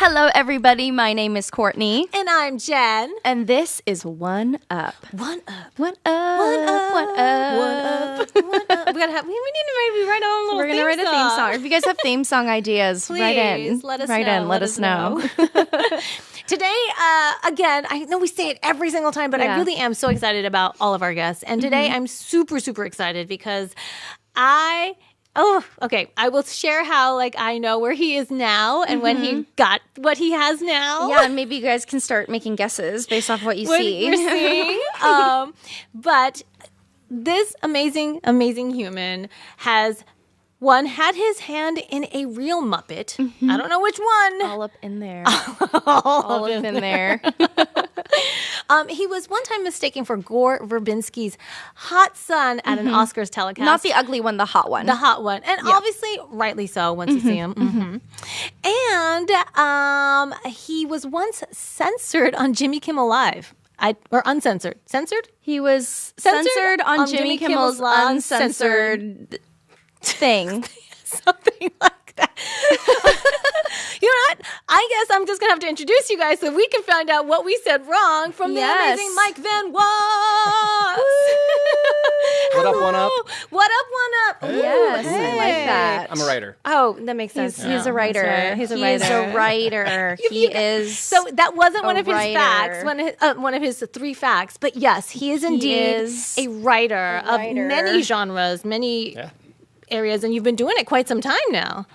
Hello, everybody. My name is Courtney. And I'm Jen. And this is One Up. One Up. One Up. One Up. One Up. One Up. We need to maybe write our own little We're going to write a theme song. If you guys have theme song ideas, please, write in. Let us write know. in. Let us know. Today, again, I know we say it every single time, but I really am so excited about all of our guests. And today I'm super, super excited because I will share how I know where he is now and when he got what he has now. Yeah, and maybe you guys can start making guesses based off what you see. You're seeing. But this amazing, amazing human has had his hand in a real Muppet. I don't know which one. All up in there. All up in there. He was one time mistaken for Gore Verbinski's hot son at an Oscars telecast. Not the ugly one, the hot one. The hot one. And obviously, rightly so, once you see him. And he was once censored on Jimmy Kimmel Live. Or uncensored. Censored? He was censored on Jimmy Kimmel's uncensored thing. Something like that. You know what? I guess I'm just going to have to introduce you guys so we can find out what we said wrong from the amazing Mike Van Waes. What up, One Up? What up, One Up? Hey. Yes, I like that. I'm a writer. Oh, that makes sense. He's a writer. Right. He's a writer. He is. So that wasn't one of his writer. facts, one of his 3 facts. But yes, he is indeed a writer of many genres, many areas, and you've been doing it quite some time now.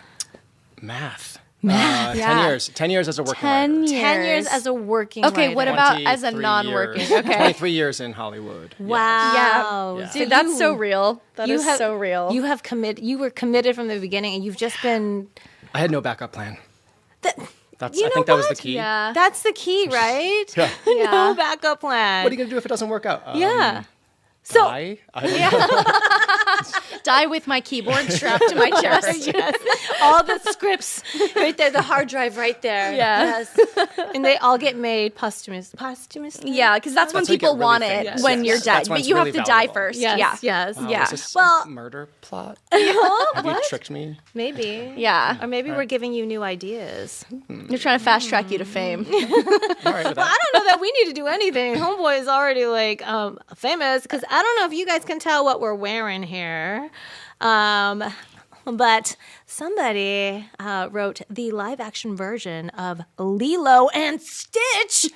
Math. 10 years. 10 years as a working writer. 10 years as a working writer. Okay, what about as a non-working? Okay. 23 years in Hollywood. Wow. Yes. Dude, that's so real. That is so real. You have You were committed from the beginning, and you've just been... I had no backup plan. I You think know that was the what? key. Yeah. That's the key, right? Yeah. No backup plan. What are you going to do if it doesn't work out? So, die? I don't know. Die with my keyboard strapped to my chest. yes. All the scripts right there, the hard drive right there. Yeah. Yes. And they all get made posthumously. Yeah, because that's when when you people get really want famous. it when you're Yes. dead. That's when But it's you have really to die valuable. first. Yes, Yeah. yes. Wow, Yeah. is this Well- a murder plot? What? Have you tricked me? Maybe. Yeah. Or maybe we're giving you new ideas. They're trying to fast track you to fame. All right with Well, that. I don't know that we need to do anything. Homeboy is already famous because I don't know if you guys can tell what we're wearing here. But somebody wrote the live action version of Lilo and Stitch.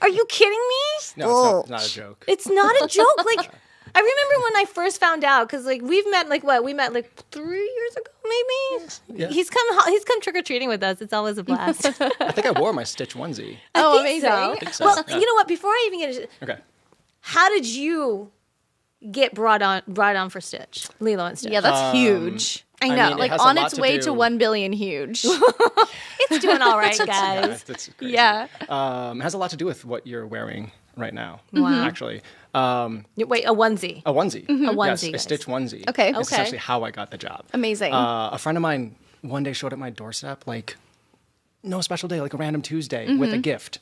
Are you kidding me? No, it's not a joke. It's not a joke. I remember when I first found out because we've met we met 3 years ago maybe. Yeah. He's come trick or treating with us. It's always a blast. I think I wore my Stitch onesie. Oh, I think amazing. so. I think so, Well, yeah. you know what? Before I even get into Okay. how did you get brought on for Stitch, Lilo and Stitch? Yeah, that's huge. I I know. mean, it Like has a on lot its to way do- to 1 billion huge. It's doing all right, Yeah, guys. that's crazy. Yeah. It has a lot to do with what you're wearing right now. Wow. Actually. Wait, a onesie. A onesie. A onesie, Yes, a guys. Stitch onesie. Okay. It's Okay. essentially how I got the job. Amazing. A friend of mine one day showed up at my doorstep, no special day, a random Tuesday with a gift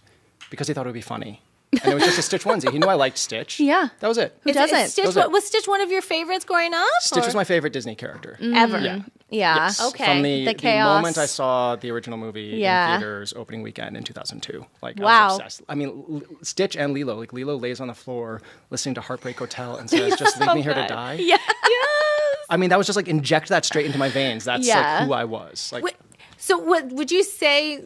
because he thought it would be funny. And it was just a Stitch onesie. He knew I liked Stitch. Yeah. That was it. Who doesn't? Stitch, Those are- was Stitch one of your favorites growing up? Stitch or? was my favorite Disney character. Ever. Yeah. Yeah. Yes. Okay. From The the chaos. moment I saw the original movie Yeah. in theaters opening weekend in 2002. I Wow. was obsessed. I mean, Stitch and Lilo. Lilo lays on the floor listening to Heartbreak Hotel and says, just leave me here to die. Yeah. Yes. I mean, that was just inject that straight into my veins. That's Yeah. who I was. So, what would you say?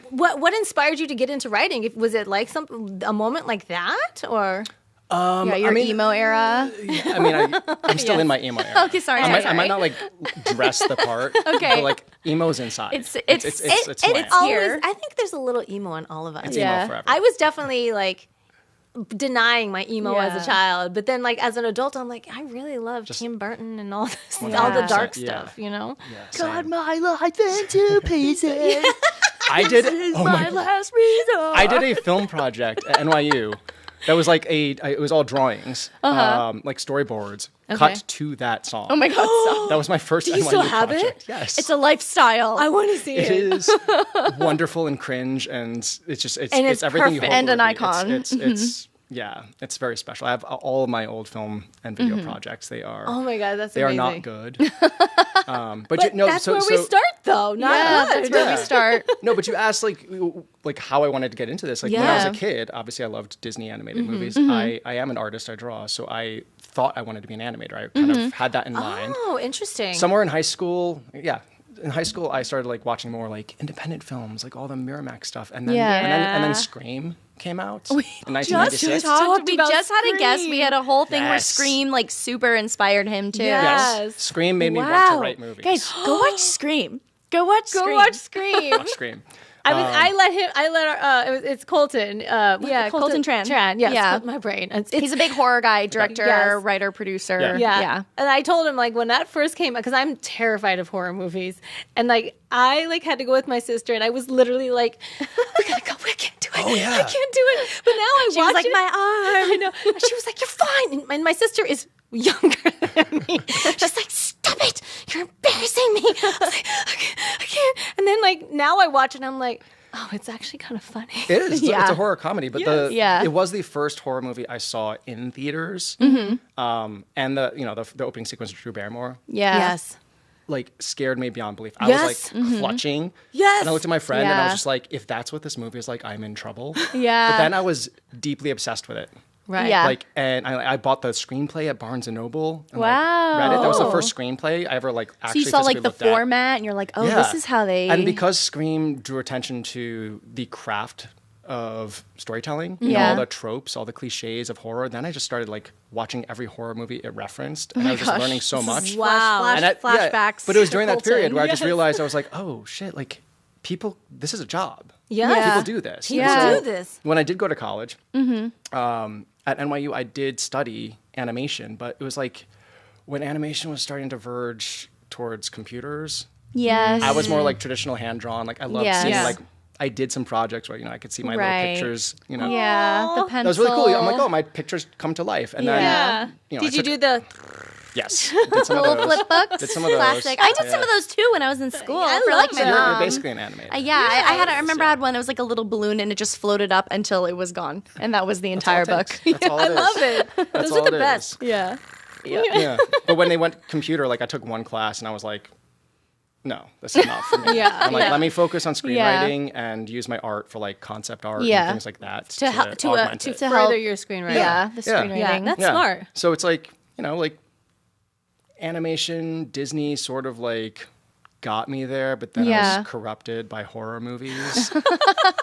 What inspired you to get into writing? Was it a moment like that, or? Yeah, your emo era. I mean, I'm still in my emo era. Okay, sorry. I might not dress the part. Okay. But emo's inside. It's who I am. always. here. I think there's a little emo in all of us. It's Yeah. emo forever. I was definitely denying my emo as Yeah. a child, but then as an adult, I'm I really love Tim Burton and all this, all the 100%, dark yeah. stuff, you know. Yeah, same. my life into pieces. I did. Oh my my! last resort. I did a film project at NYU. That was it was all drawings, storyboards, cut to that song. Oh my God. Stop. That was my first NYU you still have it? project. Yes. It's a lifestyle. I want to see It it. is wonderful and cringe, and it's And it's everything you perfect. hope And it an would be. icon. It's Yeah, it's very special. I have all of my old film and video projects. They are. Oh my God, that's they amazing. are not good. But that's where we start, though. Not that's where we start. No, but you asked like how I wanted to get into this. Like when I was a kid, obviously I loved Disney animated movies. I am an artist. I draw, so I thought I wanted to be an animator. I kind of had that in mind. Oh, interesting. Somewhere in high school, in high school, I started like watching more like independent films, like all the Miramax stuff, and then Scream came out in 1996. We just had a guest. We had a whole thing where Scream like super inspired him too. Yes. Scream made me want to write movies. Guys, go watch Scream. Go watch Scream. Watch Scream. It's Colton. Colton Tran. Yes, my brain. He's a big horror guy, director, writer, producer. Yeah. And I told him like when that first came out, because I'm terrified of horror movies, and like I like had to go with my sister, and I was literally like, "We gotta go. I can't do it. Oh, yeah. I can't do it." But now She was like, my arm. I know. And she was like, "You're fine." And my sister is younger than me. She's like, "Stop it! You're embarrassing me." I was like, I can't. And then like now I watch it and I'm like, oh, it's actually kind of funny. It is. It's a horror comedy, but Yes. it was the first horror movie I saw in theaters. And the opening sequence of Drew Barrymore. Yeah. Yes. Like scared me beyond belief. I was like clutching. Yes. And I looked at my friend and I was just like, if that's what this movie is like, I'm in trouble. Yeah. But then I was deeply obsessed with it. Right. Yeah. Like, and I bought the screenplay at Barnes and Noble. And, Wow. read it. That was the first screenplay I ever like So actually you saw like physically the looked at. format, and you're like, oh, this is how they. And because Scream drew attention to the craft of storytelling, Yeah. all the tropes, all the cliches of horror, then I just started like watching every horror movie it referenced, and I was just learning so much. Wow. And Flashbacks. but it was during that Colton. period where I just realized I was like, oh shit, like people, this is a job. Yeah. People do this. People Yeah. do this. When I did go to college, at NYU, I did study animation, but it was like when animation was starting to verge towards computers. Yes. I was more like traditional hand drawn. Like I loved Yes. seeing Yeah. like I did some projects where I could see my little Right. pictures. Yeah, the pencil. That was really cool. I'm like, oh, my pictures come to life. And Yeah. then Did you do the? Yes. Did some of little those. flip books. Did some of those. Classic. I did some of those too when I was in school for like my You're mom. basically an animator. I remember I had one that was like a little balloon and it just floated up until it was gone, and that was the entire book. That's all it is. I love it. That's Those all are the it best. is. Yeah. Yeah. But when they went computer, like I took one class and I was like, no, this is not for me. I'm like, let me focus on screenwriting and use my art for like concept art and things like that To augment it. further your screenwriting. Yeah, the screenwriting. Yeah, that's smart. So it's like, like animation, Disney sort of like got me there, but then I was corrupted by horror movies.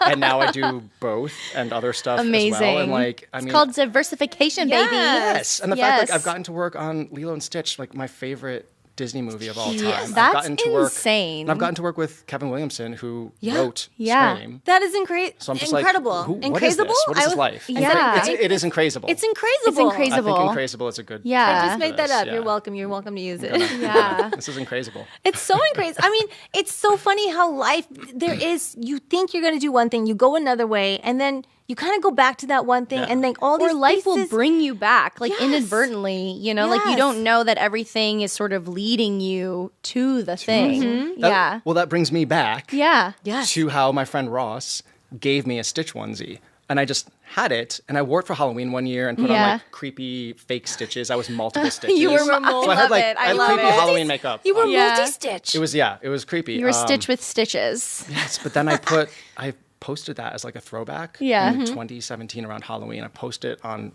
And now I do both and other stuff as well. And like, it's called diversification, baby. Yes. And the fact like I've gotten to work on Lilo and Stitch, like my favorite Disney movie of all time. Yes, I've gotten that's to work, insane. and I've gotten to work with Kevin Williamson, who wrote Scream. That is incredible. So I'm just incredible. like, what is this? What is his life? Yeah. It is incredible. It's incredible. It's incredible. I think incredible is a good. Yeah. term I just for made that this, up. yeah. You're welcome. You're welcome to use it. Yeah. This is incredible. It's so incredible. I mean, it's so funny how life there is. You think you're going to do one thing, you go another way, and then you kind of go back to that one thing, and then all these Or life will places- bring you back, like Yes. inadvertently, like you Yes. don't know that everything is sort of leading you to the thing. That brings me back. Yeah. To how my friend Ross gave me a Stitch onesie. And I just had it, and I wore it for Halloween one year and put on like creepy fake stitches. I was multiple stitches. You were So I had like I love creepy it. Halloween makeup. You were Yeah. multi-stitch. It was creepy. You were Stitch with stitches. Yes, but then I posted that as like a throwback. Yeah. In 2017 around Halloween, I posted it on,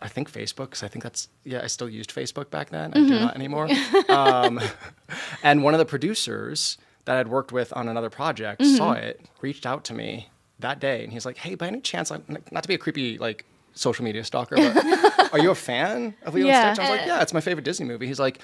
I think Facebook, because I think I still used Facebook back then. I do not anymore. And one of the producers that I'd worked with on another project saw it, reached out to me that day, and he's like, "Hey, by any chance, not to be a creepy like social media stalker, but are you a fan of Lilo and Stitch?" I was like, "Yeah, it's my favorite Disney movie." He's like,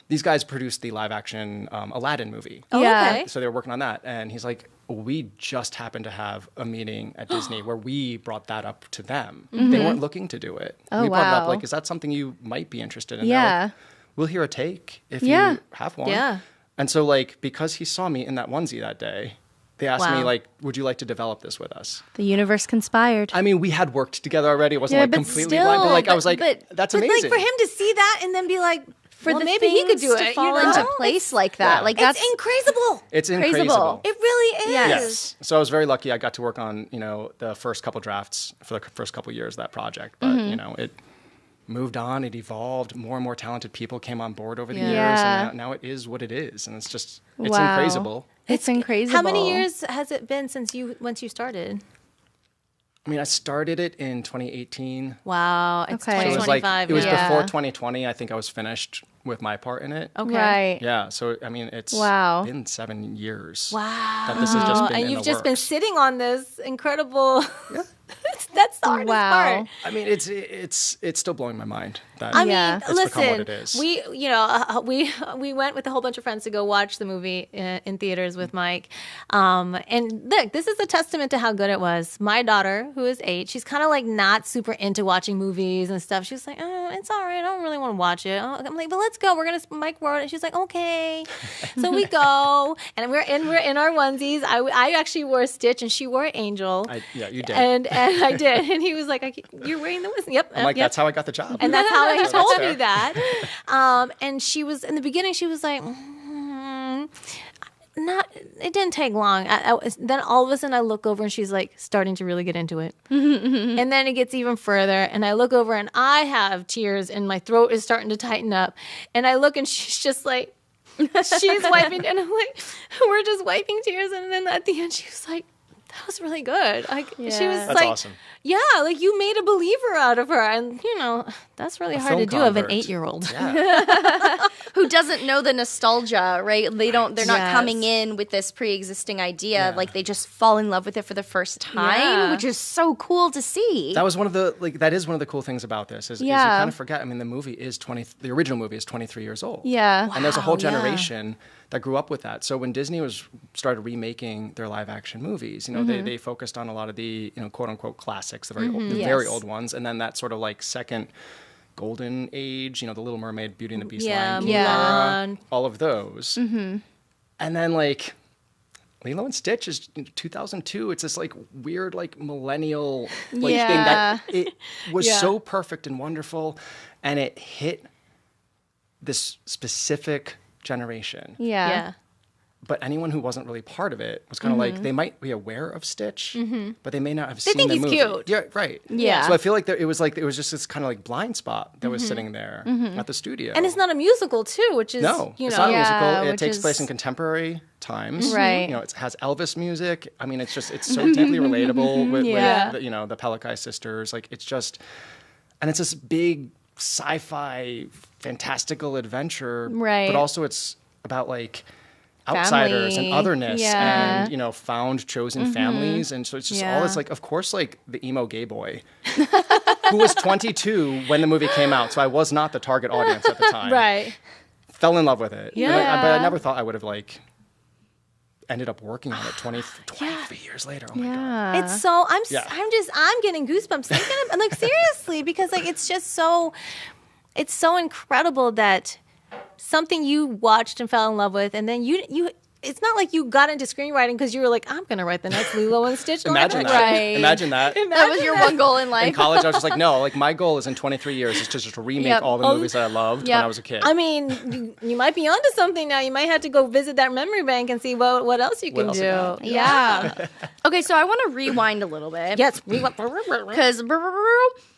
"These guys produced the live action Aladdin movie." Yeah. So they were working on that, and he's like, "We just happened to have a meeting at Disney where we brought that up to them. They weren't looking to do it. Oh, we brought it up wow. like, is that something you might be interested in?" Yeah. They're like, "We'll hear a take if Yeah. you have one." Yeah. And so like because he saw me in that onesie that day, they asked me Wow. like, "Would you like to develop this with us?" The universe conspired. I mean, we had worked together already. It wasn't Yeah, like but completely still, blind, but like I was like, but "That's But amazing." like for him to see that and then be like, for the maybe he could things do to it, fall you know? into place like that. Yeah. Like that's It's incredible. It's Crazy-able. incredible. It really is. Yes. So I was very lucky. I got to work on, the first couple drafts for the first couple years of that project. But, it moved on. It evolved. More and more talented people came on board over the years. Yeah. And now it is what it is. And it's Wow. incredible. It's incredible. How many years has it been once you started? I mean, I started it in 2018. Wow. It's Okay. So It was 2025. it was Yeah. before 2020. I think I was finished with my part in it. Okay. Right. Yeah. So, I mean, it's Wow. been 7 years. Wow. That this has just been and in you've the just been works. sitting on this incredible. That's the hardest part. I mean, it's still blowing my mind that I mean, Yeah. it's become what listen, it is. we went with a whole bunch of friends to go watch the movie in theaters with Mike. And look, this is a testament to how good it was. My daughter, who is 8, she's kind of like not super into watching movies and stuff. She's like, it's all right. I don't really want to watch it. I'm like, but let's go. Mike wrote it. She's like, okay. So we go, and we're in our onesies. I actually wore Stitch, and she wore Angel. Yeah, you did. And I did. And he was like, you're wearing the onesie. Yep. I'm like, yep. that's how I got the job. And that's how he That's told fair. me that. And she was, in the beginning, she was like, it didn't take long. Then all of a sudden I look over and she's like starting to really get into it. And then it gets even further. And I look over and I have tears and my throat is starting to tighten up. And I look and she's just like, she's wiping. And I'm like, we're just wiping tears. And then at the end, she was like, that was really good. Like she was That's like, awesome. yeah, like you made a believer out of her, and that's really hard to do of an 8-year-old. Yeah. Who doesn't know the nostalgia, right? They're not Yes. coming in with this pre-existing idea. Like they just fall in love with it for the first time, Yeah. which is so cool to see. That was that is one of the cool things about this is you kind of forget. I mean, the original movie is 23 years old. Yeah. And there's a whole Wow, yeah. generation that grew up with that. So when Disney started remaking their live action movies, they focused on a lot of the, quote unquote classics, the very old ones. And then that sort of like second golden age, The Little Mermaid, Beauty and the Beast, Lion King, Mulan. all of those. And then like Lilo and Stitch is 2002. It's this like weird like millennial thing that it was so perfect and wonderful, and it hit this specific generation. Yeah. But anyone who wasn't really part of it was kind of like, they might be aware of Stitch, but they may not have They seen think the he's movie. cute. Yeah, right. Yeah. So I feel like it was just this kind of like blind spot that was sitting there at the studio. And it's not a musical too, which is No, you it's know not a Yeah, musical. It which takes is- place in contemporary times. Right. It has Elvis music. I mean, it's so deeply relatable with Yeah. the Pelikai sisters. Like it's just, and it's this big sci-fi fantastical adventure. Right. But also it's about like outsiders Family. and otherness Yeah. and found chosen families, and so it's just all this like, of course, like the emo gay boy who was 22 when the movie came out, so I was not the target audience at the time. right. Fell in love with it. Yeah. But I never thought I would have like ended up working on it 23 years later. Oh my God. It's so Yeah. I'm getting goosebumps thinking of, like seriously, because like it's just so incredible that something you watched and fell in love with, and then you it's not like you got into screenwriting because you were like, I'm gonna write the next Lilo and Stitch. Imagine that. Right. Imagine that. That was your one goal in life. In college, I was just like, no, like my goal is in 23 years is to just remake Yep. all the movies that I loved when I was a kid. I mean, you might be onto something now. You might have to go visit that memory bank and see what else you can else do. I got. Yeah. Okay, so I want to rewind a little bit. Yes. Because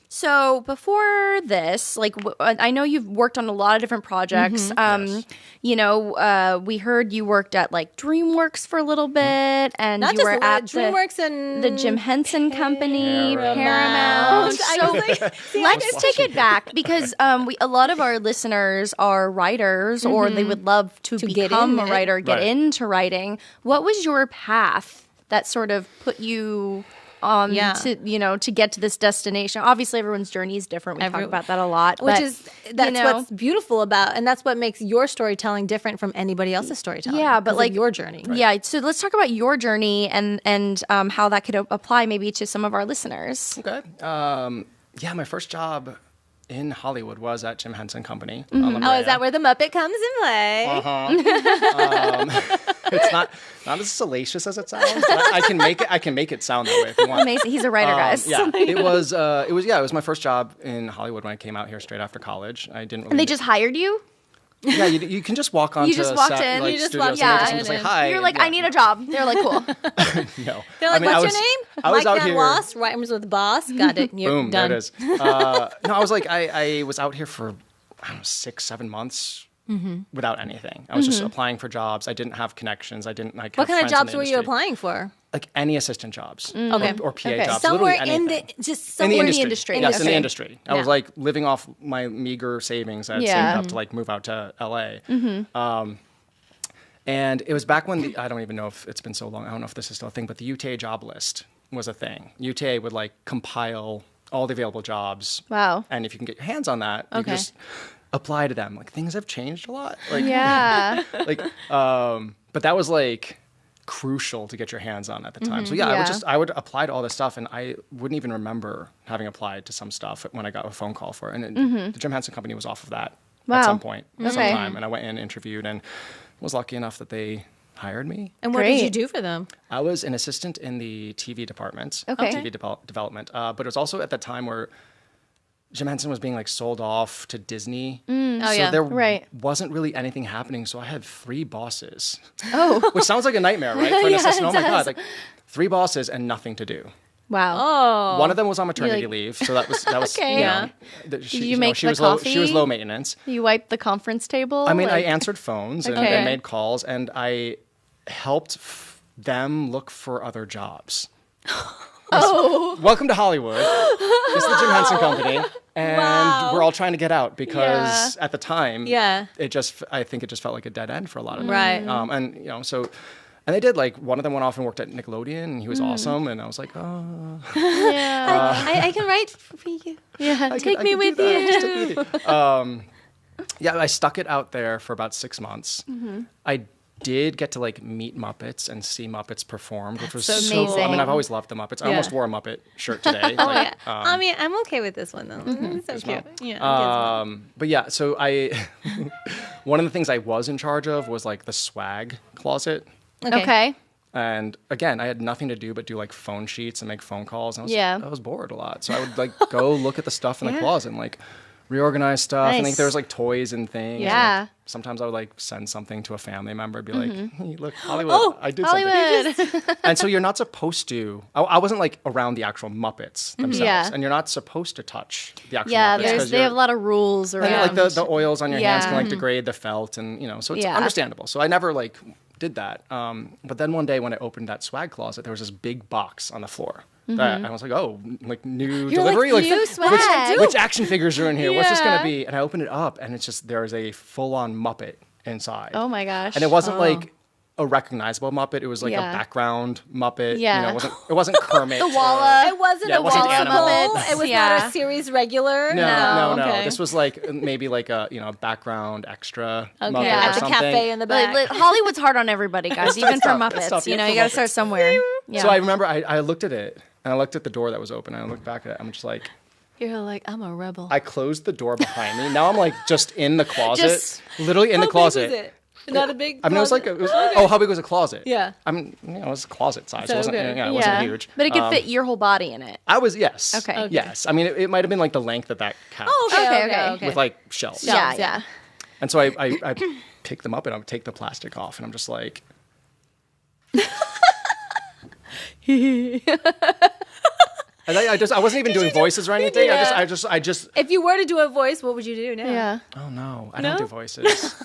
so before this, like I know you've worked on a lot of different projects. Yes. We heard you worked at like DreamWorks for a little bit, and Not you just were at DreamWorks and the Jim Henson Company, Paramount. Paramount. I So was like, see, let's take it back because a lot of our listeners are writers, or they would love to get become in a it. writer, get Right. into writing. What was your path that sort of put you on to get to this destination? Obviously, everyone's journey is different. We talk about that a lot, which but, is what's beautiful about, and that's what makes your storytelling different from anybody else's storytelling. Yeah, but 'cause of like your journey. Yeah, so let's talk about your journey and how that could apply maybe to some of our listeners. Okay. My first job in Hollywood was at Jim Henson Company. On La Oh, is Brea. that where the Muppet comes in play? It's not as salacious as it sounds. But I can make it sound that way if you want. Amazing. He's a writer, guys. Yeah, it was my first job in Hollywood when I came out here straight after college. I didn't really. And they just hired you? Yeah, you can just walk on. You just walked in. Like, you just studios, walked in. and just say hi. You're like, I need a job. They're like, cool. No. They're like, what's your name? I was Mike out Van here. Waes, rhymes with boss. Got it. You're Boom, done. there it is. No, I was like, I was out here for, I don't know, 6-7 months without anything. I was just applying for jobs. I didn't have connections. I didn't like. What kind of friends in jobs the were you industry. applying for? Like any assistant jobs, Okay. or PA Okay. jobs, Somewhere literally in the anything. just In the somewhere industry. Yes, in the Okay. industry. I was like living off my meager savings that I had Yeah. saved up to like move out to LA. And it was back when I don't even know if it's been so long. I don't know if this is still a thing, but the UTA job list was a thing. UTA would like compile all the available jobs. Wow. And if you can get your hands on that, you Okay. can just apply to them. Like things have changed a lot. Like, Yeah. like, but that was like crucial to get your hands on at the time. So yeah, Yeah. I would apply to all this stuff, and I wouldn't even remember having applied to some stuff when I got a phone call for it. And the Jim Henson Company was off of that Wow. at some point, Okay. sometime, and I went in, interviewed, and was lucky enough that they hired me. And what did you Great. do for them? I was an assistant in the TV department, Okay. TV development, but it was also at the time where Jim Henson was being like sold off to Disney. Oh, So yeah. there Right. wasn't really anything happening. So I had 3 bosses, Oh. which sounds like a nightmare, right? For an Yeah, assistant. it Oh my God, does. like 3 bosses and nothing to do. Wow. Oh. One of them was on maternity like- leave, so that was Okay. you know, Yeah. she, Did you make she the was low, she was coffee? low maintenance. You wiped the conference table? I mean, I like- answered phones and Okay. I made calls, and I helped them look for other jobs. Oh. Welcome to Hollywood. This is the Jim Henson Company, and Wow. we're all trying to get out because at the time, Yeah. I think it just felt like a dead end for a lot of them. Right. And you know, so. And they did, like, one of them went off and worked at Nickelodeon, and he was awesome, and I was like, oh. Yeah. I can write for you. Yeah. Take me with you. Yeah, I stuck it out there for about 6 months. I did get to like meet Muppets and see Muppets performed, which was so so cool. I amazing. mean, I've always loved the Muppets. I almost wore a Muppet shirt today. Oh, like, yeah. I mean, I'm okay with this one, though. It's so cute. Yeah. but yeah, so one of the things I was in charge of was like the swag closet. Okay. And again, I had nothing to do but do like phone sheets and make phone calls. And Yeah. I was bored a lot. So I would like go look at the stuff in the closet and like reorganize stuff. And like Nice. there was like toys and things. And, Yeah. like, sometimes I would like send something to a family member, be like, hey, look, Hollywood, Oh, I did something. Hollywood. And so you're not supposed to, I wasn't like around the actual Muppets themselves. Yeah. And you're not supposed to touch the actual Yeah, Muppets. 'cause they have a you're- lot of rules around. and like the oils on your hands can Yeah. like degrade the felt, and you know, so it's Yeah. understandable. So I never like did that. But then one day when I opened that swag closet, there was this big box on the floor. That I was like, oh, like new delivery, like, like new swag. which action figures are in here? What's this Yeah. gonna be? And I opened it up, and it's just there's a full-on Muppet inside. Oh my gosh. And it wasn't like a recognizable Muppet. It was like Yeah. a background Muppet. Yeah. You know, it wasn't Kermit. The Walla. It wasn't Yeah, a it wasn't Walla animal. Muppets. It was not Yeah. a series regular. No. Okay. This was like maybe like a background extra Muppet Okay, or at the something. cafe in the back. Hollywood's hard on everybody, guys, even for tough. Muppets. It's tough, You know, even you for got to start somewhere. Yeah. So I remember I looked at it, and I looked at the door that was open, and I looked back at it. I'm just like, You're like, I'm a rebel. I closed the door behind me. Now I'm like just in the closet, Just- literally in the closet. How big was it? Not a big. I mean, it was like, oh, how big was a closet? Yeah. I mean, it was closet size. So It wasn't, okay. it wasn't huge. But it could fit your whole body in it. I was, yes. Okay. Yes. I mean, it might have been like the length of that couch Okay. with like shelves. Yeah, Shelves, yeah. And so I pick them up and I would take the plastic off, and I'm just like, and I wasn't even doing voices or anything. Yeah. I just. If you were to do a voice, what would you do now? Yeah. Oh no, I No? don't do voices.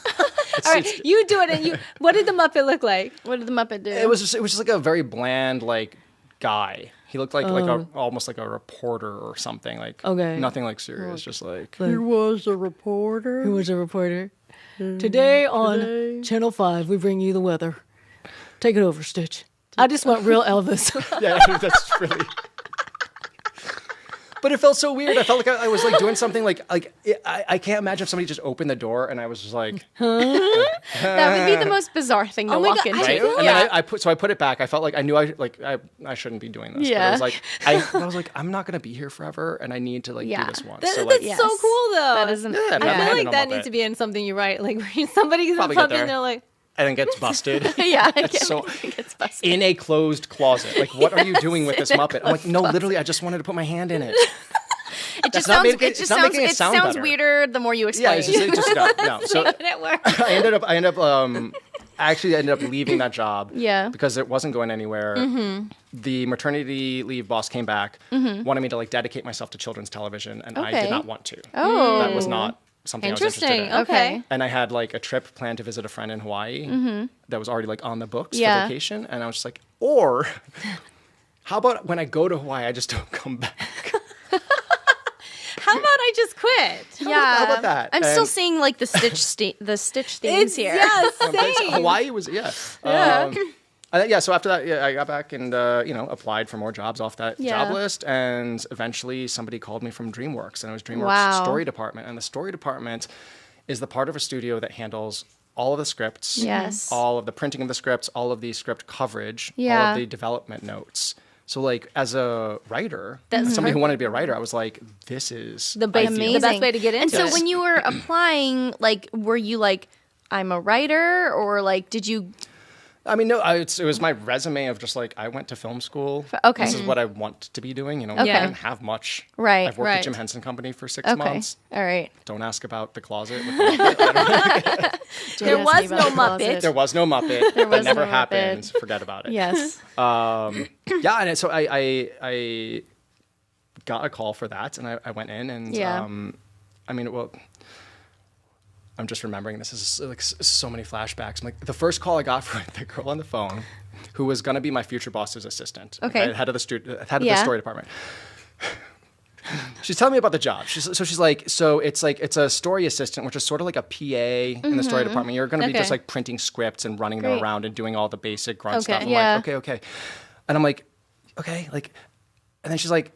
All right, you do it, and you. What did the Muppet look like? What did the Muppet do? It was just like a very bland like guy. He looked like almost like a reporter or something. Like Okay. nothing like serious. Just like He was a reporter. Who was a reporter? Today on Channel 5, we bring you the weather. Take it over, Stitch. I just want real Elvis. yeah, that's really. But it felt so weird. I felt like I was like doing something like I can't imagine if somebody just opened the door and I was just like, That would be the most bizarre thing to Oh my walk God, into. right? feel And Yeah. then I put it back. I felt like I knew I shouldn't be doing this. Yeah. But I was like I'm not gonna be here forever, and I need to like Yeah. do this once. That's So like, Yes. so cool, though. That isn't. Yeah, I man. feel like no that Muppet. needs to be in something you write. Like when somebody Probably comes get up in, there. they're like, and then gets busted. Yeah. So it gets busted. in a closed closet. Like, what are you doing with this Muppet? I'm like, no, literally, I just wanted to put my hand in it. It just not sounds. making- It just it's not sounds. making it It sound sounds better. weirder the more you Yeah, explain. it's just no. So It works. I ended up I actually ended up leaving that job Yeah. because it wasn't going anywhere. The maternity leave boss came back, wanted me to like dedicate myself to children's television, and I Okay. did not want to. Oh. That was not something I was interested in. Interesting. Okay. And I had like a trip planned to visit a friend in Hawaii that was already like on the books Yeah. for vacation, and I was just like, or how about when I go to Hawaii, I just don't come back? How about I just quit? Yeah. How about that? I'm still And- seeing like the Stitch themes here. Yeah, But same. Hawaii was so after that, I got back and applied for more jobs off that job list, and eventually somebody called me from DreamWorks, and it was DreamWorks Wow. Story Department, and the Story Department is the part of a studio that handles all of the scripts, Yes. all of the printing of the scripts, all of the script coverage, all Yeah. of the development notes. So like as a writer, as somebody who wanted to be a writer, I was like, this is The best- ideal. the best way to get into And so it. when you were applying, like, were you like, I'm a writer, or like, did you? I mean, no, it was my resume of just like, I went to film school. Okay. This is what I want to be doing. I Okay. didn't have much. Right, I've worked right. at Jim Henson Company for 6 Okay, months. all right. Don't ask about the closet. With the There Don't ask was me no about the Muppet. closet. there was no Muppet. was That never no happened. Muppet. Forget about it. Yes. Yeah, and so I got a call for that, and I went in, and Yeah. I mean, well, I'm just remembering this is like so many flashbacks. I'm like, the first call I got from the girl on the phone, who was going to be my future boss's assistant, Okay. head of the head of Yeah. the story department. She's telling me about the job. She's like, it's a story assistant, which is sort of like a PA in the story department. You're going to be Okay. just like printing scripts and running Great. them around and doing all the basic grunt Okay. stuff. I'm Yeah. like, okay. And I'm like, okay, like, and then she's like,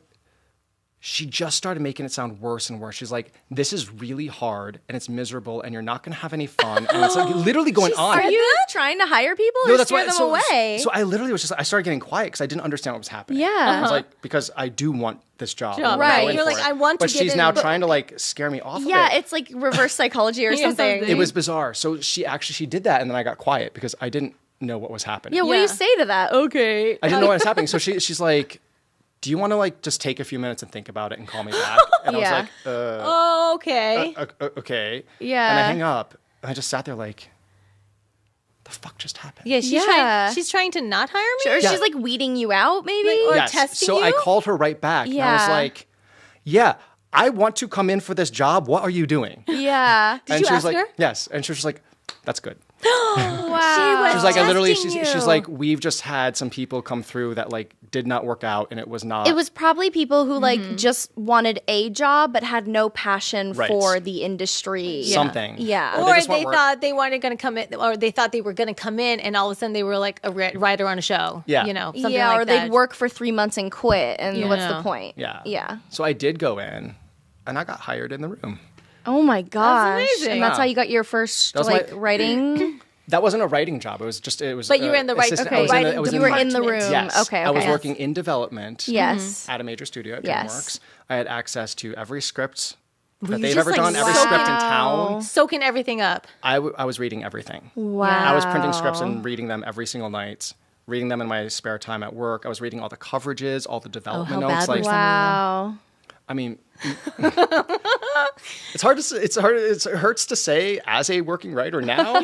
she just started making it sound worse and worse. She's like, this is really hard and it's miserable and you're not going to have any fun. And it's like literally going on. Are you trying to hire people or scare them away? So I literally was just, I started getting quiet because I didn't understand what was happening. Yeah. I was like, because I do want this job. Job, I'm right. going You're for like, it. I want to But get she's in, now but- trying to like scare me off yeah, of it. it's like reverse psychology or Yeah, something. It was bizarre. So she did that, and then I got quiet because I didn't know what was happening. Yeah, what do you Yeah. say to that? Okay. I didn't know what was happening. So she's like, do you want to like just take a few minutes and think about it and call me back? And Yeah. I was like, Okay. okay. Yeah. And I hang up, and I just sat there like, the fuck just happened? Yeah, Yeah. she's trying to not hire me. Or Yeah. she's like weeding you out, maybe? Or Yes. testing So I you? called her right back, and I was Yeah. like, yeah, I want to come in for this job. What are you doing? Yeah. Did and you she was ask like, her? yes. And she was just like, that's good. Wow. She's like, I literally, testing she's you. like, we've just had some people come through that like did not work out, and it was not. It was probably people who Mm-hmm. like just wanted a job but had no passion Right. for the industry. something. Yeah. Or Or just they weren't work- thought they weren't going to come in, or they thought they were going to come in, and all of a sudden they were like a writer on a show. Yeah. You know, something Yeah, like or that. they'd work for 3 months and quit, and what's the Yeah. point? Yeah. Yeah. So I did go in, and I got hired in the room. Oh my gosh. amazing. And that's Yeah. how you got your first That was like my- writing? That wasn't a writing job. It was. But you were in the right- assistant- okay, I was in the- writing I was You were the- in the room. Yes. Okay. I was okay. working in development. Yes. At a major studio at Yes. DreamWorks. I had access to every script that you they've just, ever like, done, every soaking- script in town. soaking everything up. I was reading everything. Wow. I was printing scripts and reading them every single night, reading them in my spare time at work. I was reading all the coverages, all the development how notes. bad were Like, some- Wow. I mean, it's hard to say, it hurts to say as a working writer now.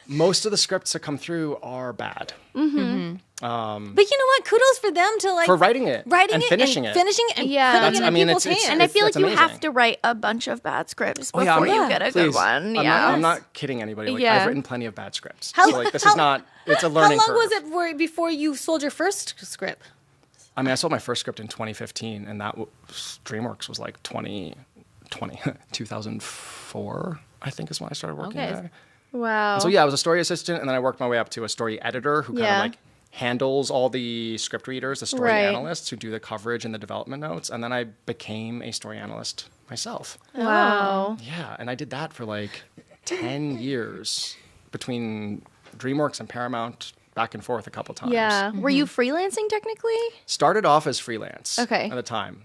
Most of the scripts that come through are bad But you know what? Kudos for them to like for writing it and finishing it. finishing it, and Yeah. putting That's- it in I mean, people's it's- hands. And I feel like That's you have amazing. to write a bunch of bad scripts before Oh, yeah, you get a good please. one. I'm not kidding anybody. Like, Yeah. I've written plenty of bad scripts. How- so like this how- is not. It's a How learning long curve. was it before you sold your first script? I mean, I sold my first script in 2015, and that DreamWorks was like 2004, I think is when I started working Okay. there. Wow. So yeah, I was a story assistant, and then I worked my way up to a story editor who kind Yeah. of like handles all the script readers, the story Right. analysts who do the coverage and the development notes, and then I became a story analyst myself. Wow. Yeah, and I did that for like 10 years between DreamWorks and Paramount, back and forth a couple times. Yeah. Were you freelancing technically? Started off as freelance. Okay. At the time,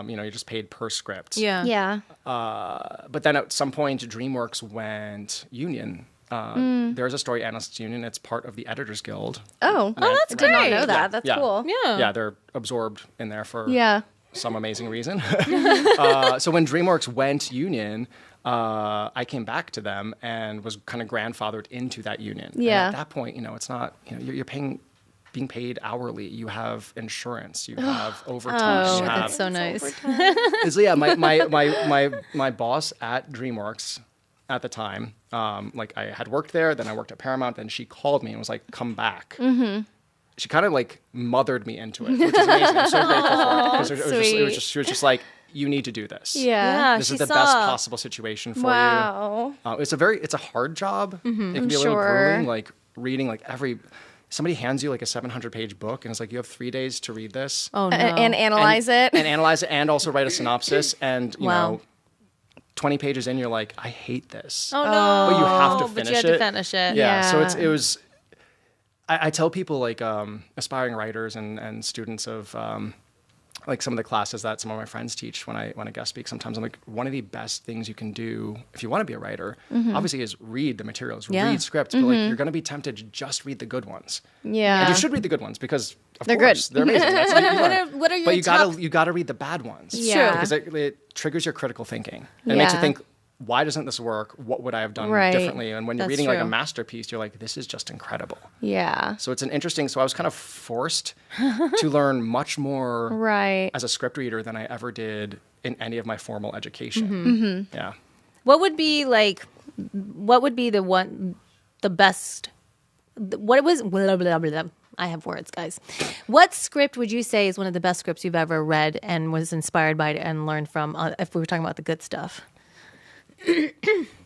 you're just paid per script. Yeah. But then at some point, DreamWorks went union. There's a story analysts union. It's part of the Editors Guild. Oh, that's great. Did not know that. Yeah. That's Yeah. cool. Yeah. Yeah, they're absorbed in there for Yeah. some amazing reason. So when DreamWorks went union, I came back to them and was kind of grandfathered into that union. Yeah. And at that point, it's not, you're being paid hourly. You have insurance. You have overtime. Oh, you have, that's so nice. so yeah, my boss at DreamWorks at the time, like I had worked there, then I worked at Paramount, then she called me and was like, come back. Mm-hmm. She kind of like mothered me into it, which is amazing. I'm so grateful for it. Because she was just like, you need to do this. Yeah. This is the best possible situation for you. It's a hard job. Mm-hmm. It can be a little grueling, like reading like somebody hands you like a 700-page book and it's like, you have 3 days to read this. Oh, no. And analyze it. And analyze it and also write a synopsis. And, you know, 20 pages in, you're like, I hate this. Oh, no. But you have to finish it. But you had to finish it. Yeah. So it was, I tell people like aspiring writers and students of like some of the classes that some of my friends teach when I guest speak, sometimes I'm like, one of the best things you can do if you want to be a writer, obviously, is read the materials, read scripts, but like you're going to be tempted to just read the good ones. Yeah. And you should read the good ones because they're course, good. They're amazing. That's what you learn. What are your But you gotta read the bad ones. Yeah. Because it triggers your critical thinking. And it makes you think, why doesn't this work? What would I have done differently? And when you're reading like a masterpiece, you're like, this is just incredible. Yeah. So it's so I was kind of forced to learn much more as a script reader than I ever did in any of my formal education. Mm-hmm. Yeah. What would be the best, what was, blah, blah, blah, blah. I have words, guys. What script would you say is one of the best scripts you've ever read and was inspired by and learned from, if we were talking about the good stuff?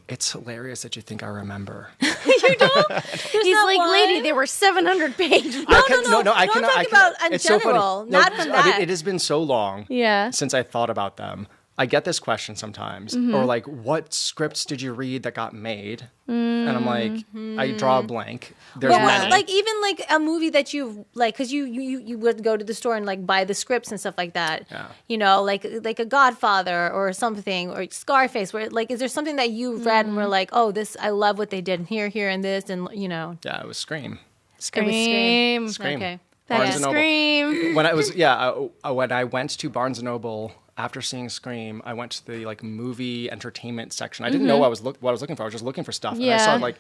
It's hilarious that you think I remember. You don't? He's like, lady, they were 700 pages. No. I'm talking about in general, not from that. It has been so long since I thought about them. I get this question sometimes, or like, what scripts did you read that got made? And I'm like, I draw a blank. There's many. Like even like a movie that you've like, because you would go to the store and like buy the scripts and stuff like that. Yeah. You know, like a Godfather or something, or Scarface. Where like, is there something that you read and were like, oh, this, I love what they did here, and this, and you know? Yeah, it was Scream. Scream. Okay. That's Scream. When I went to Barnes & Noble after seeing Scream, I went to the like movie entertainment section. I didn't know what I was looking for. I was just looking for stuff. And I saw like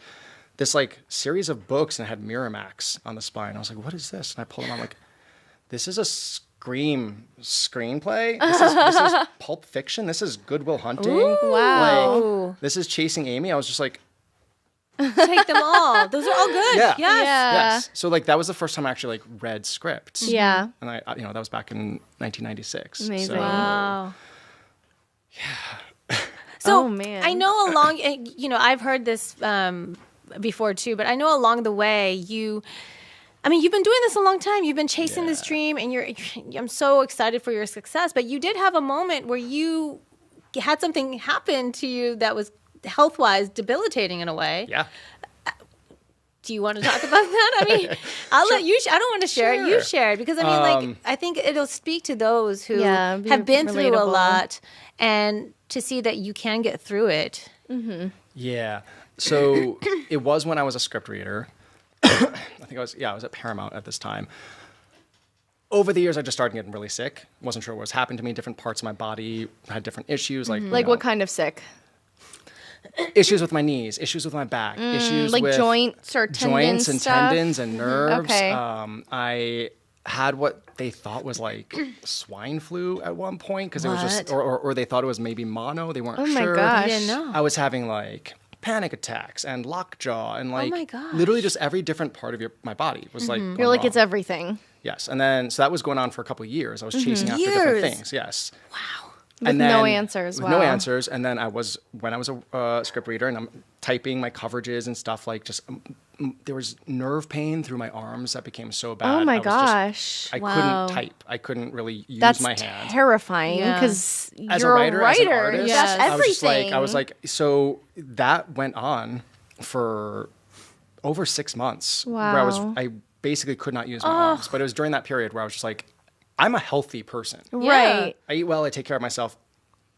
this like series of books and it had Miramax on the spine. I was like, what is this? And I pulled them out. I'm like, this is a Scream screenplay. This is Pulp Fiction. This is Good Will Hunting. Ooh, wow. Like, this is Chasing Amy. I was just like, take them all. Those are all good. Yeah. Yes. So like that was the first time I actually like read scripts. Yeah. And I that was back in 1996. Amazing. So, wow. Yeah. So oh, man. I know I've heard this before too, but I know along the way you've been doing this a long time. You've been chasing this dream, and I'm so excited for your success. But you did have a moment where you had something happen to you that was health-wise debilitating in a way. Yeah. Do you want to talk about that? I mean, I'll let you. I don't want to share it. You share it because I think it'll speak to those who have been through a lot, and to see that you can get through it. Mm-hmm. Yeah. So it was when I was a script reader. I was at Paramount at this time. Over the years, I just started getting really sick. Wasn't sure what was happening to me. Different parts of my body had different issues. Like what kind of sick? Issues with my knees, issues with my back, issues like with joints or tendons and stuff? tendons and nerves. Okay. I had what they thought was like swine flu at one point because it was just, or they thought it was maybe mono. They weren't sure. Oh my gosh! I didn't know. I was having like panic attacks and lockjaw and like oh my gosh. literally just every different part of my body was like You're like, it's everything. Yes, and then so that was going on for a couple of years. I was chasing after different things. Yes. Wow. With no answers. With no answers. And then when I was a script reader and I'm typing my coverages and stuff, like just there was nerve pain through my arms that became so bad. Oh my gosh. I couldn't type. I couldn't really use my hand. That's terrifying because as you're a writer. As an artist, that's everything. I was like, so that went on for over 6 months. Wow. Where I basically could not use my arms. But it was during that period where I was just like, I'm a healthy person. Right. I eat well. I take care of myself.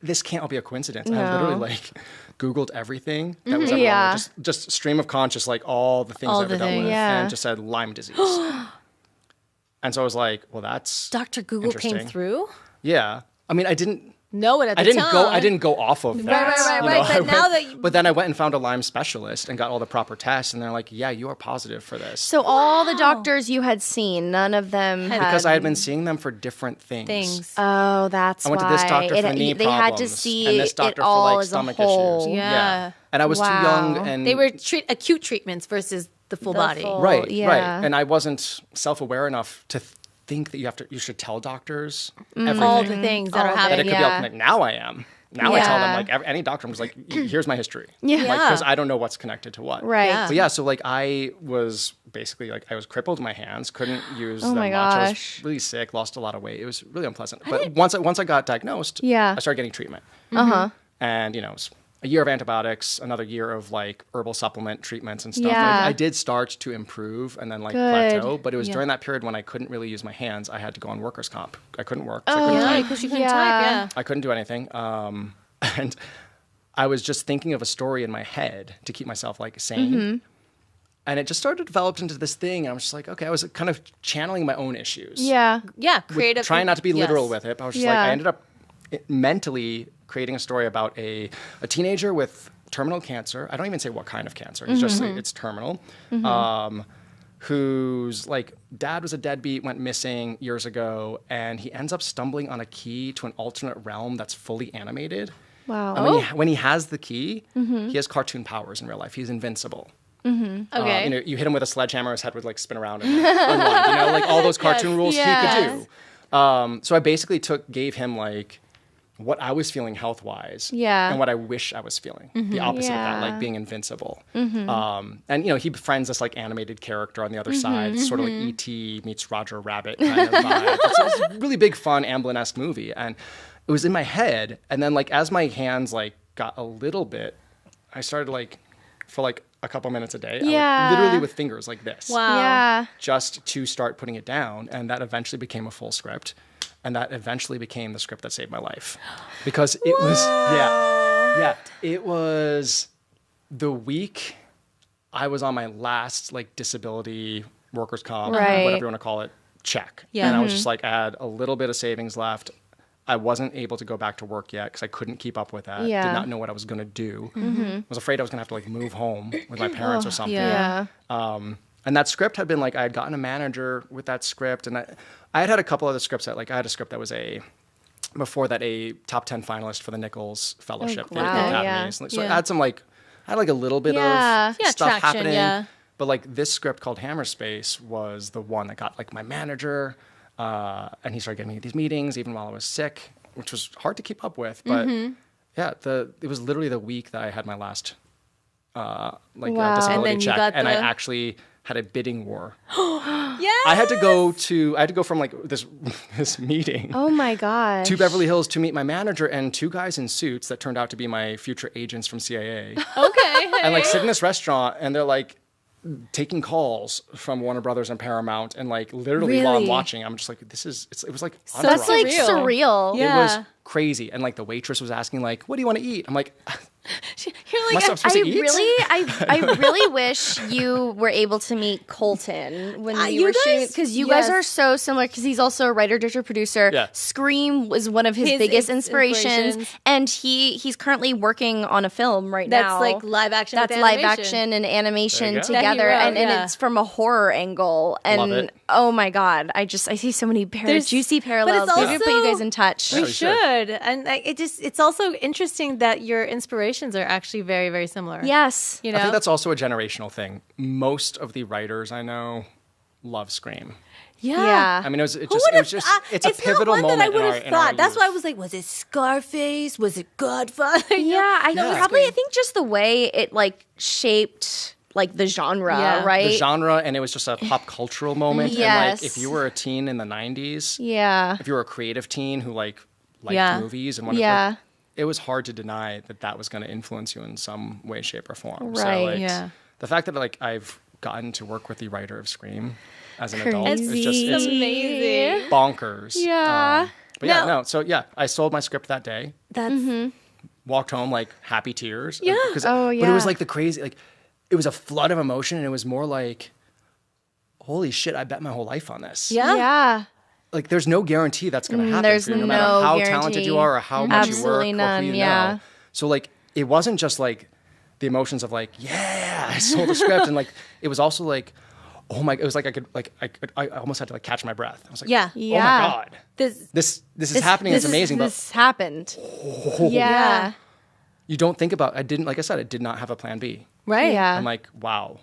This can't all be a coincidence. I literally like Googled everything that was ever on there. Just stream of conscious, like all the things I've ever dealt with, and just said Lyme disease. And so I was like, well, that's Dr. Google came through? Yeah. I mean, I didn't know it at the time. I didn't go off of that. Right. But then I went and found a Lyme specialist and got all the proper tests, and they're like, "Yeah, you are positive for this." So all the doctors you had seen, none of them because I had been seeing them for different things. Oh, that's why. I went to this doctor for knee they problems, had to see and this doctor it all for like as stomach a whole. issues. Yeah. And I was too young, and they were acute treatments versus the full body. Right. And I wasn't self-aware enough to think that you should tell doctors everything. All the things that are happening. That it could be all connected. Now I am. Now I tell them, like, any doctor was like, here's my history. Because I don't know what's connected to what. Right. Yeah. But so like I was basically like, I was crippled in my hands, couldn't use them much. Gosh. I was really sick, lost a lot of weight. It was really unpleasant. But once I got diagnosed, I started getting treatment. And, it was a year of antibiotics, another year of like herbal supplement treatments and stuff. Yeah. Like, I did start to improve and then like plateau, but it was during that period when I couldn't really use my hands. I had to go on workers' comp. I couldn't work. So I couldn't type. Because you couldn't type, I couldn't do anything. And I was just thinking of a story in my head to keep myself like sane. And it just started to develop into this thing. And I was just like, okay, I was kind of channeling my own issues. Yeah. Creative. Trying not to be literal with it. But I was just like, I ended up mentally creating a story about a teenager with terminal cancer. I don't even say what kind of cancer. It's just it's terminal. Whose like dad was a deadbeat, went missing years ago, and he ends up stumbling on a key to an alternate realm that's fully animated. Wow. And when he has the key, he has cartoon powers in real life. He's invincible. Okay. You hit him with a sledgehammer, his head would like spin around and unwind. Like all those cartoon rules he could do. So I basically gave him like what I was feeling health-wise and what I wish I was feeling. The opposite of that, like being invincible. And, he befriends this like animated character on the other side, sort of like E.T. meets Roger Rabbit kind of vibe. It's a really big, fun, Amblin-esque movie. And it was in my head. And then like as my hands like got a little bit, I started like for like a couple minutes a day, I would, literally with fingers like this. Wow. Yeah. Just to start putting it down. And that eventually became a full script. And that eventually became the script that saved my life. Because it was, it was the week I was on my last like disability, workers' comp, whatever you want to call it, check. Yeah. And I was just like, I had a little bit of savings left. I wasn't able to go back to work yet because I couldn't keep up with that. Yeah. Did not know what I was going to do. I was afraid I was going to have to like move home with my parents or something. Yeah. And that script had been like, I had gotten a manager with that script. And I had a couple other scripts that like, I had a script that was before that, a top 10 finalist for the Nichols Fellowship. Oh, wow. So I had some like, I had like a little bit of stuff traction, happening. But like this script called Hammerspace was the one that got like my manager. And he started getting me these meetings even while I was sick, which was hard to keep up with. But it was literally the week that I had my last disability check. And I actually had a bidding war. Yes! I had to go from like this meeting. Oh my gosh. To Beverly Hills to meet my manager and two guys in suits that turned out to be my future agents from CIA. Okay. And like sit in this restaurant and they're like taking calls from Warner Brothers and Paramount, and like literally while I'm watching, I'm just like, it was like so that's like surreal. It was crazy. And like the waitress was asking like, what do you want to eat? I'm like, you're like, I really wish you were able to meet Colton when you were shooting, because you guys are so similar. Because he's also a writer, director, producer. Yeah. Scream was one of his biggest inspirations, and he's currently working on a film right now. That's like live action. That's live action and animation together, and it's from a horror angle. And love it. Oh my god, I see so many juicy parallels. But We should put you guys in touch. We should, and it's also interesting that your inspirations are actually very, very similar. Yes. I think that's also a generational thing. Most of the writers I know love Scream. Yeah. I mean, it's a pivotal moment. That I would have thought. That's why I was like, was it Scarface? Was it Godfather? Yeah, I think just the way it like shaped like the genre, right? The genre, and it was just a pop cultural moment. Yes. And like, if you were a teen in the 90s, if you were a creative teen who liked movies and wanted it was hard to deny that was going to influence you in some way, shape, or form. Right. So, the fact that like I've gotten to work with the writer of Scream as an adult is just amazing, bonkers. Yeah. But I sold my script that day. That's walked home like happy tears. Yeah. But it was like the crazy, like it was a flood of emotion, and it was more like, holy shit, I bet my whole life on this. Yeah. like there's no guarantee that's going to happen There's for you, no matter how guarantee. talented you are or how much you work Absolutely none, or who you yeah. know. So like it wasn't just like the emotions of like, yeah, I sold the script, and like it was also like, oh my, it was like I almost had to like catch my breath. I was like, Yeah. oh my God, this is happening. It's amazing. This happened. Yeah. You don't think about, I did not have a plan B. Right. Yeah. I'm like, wow,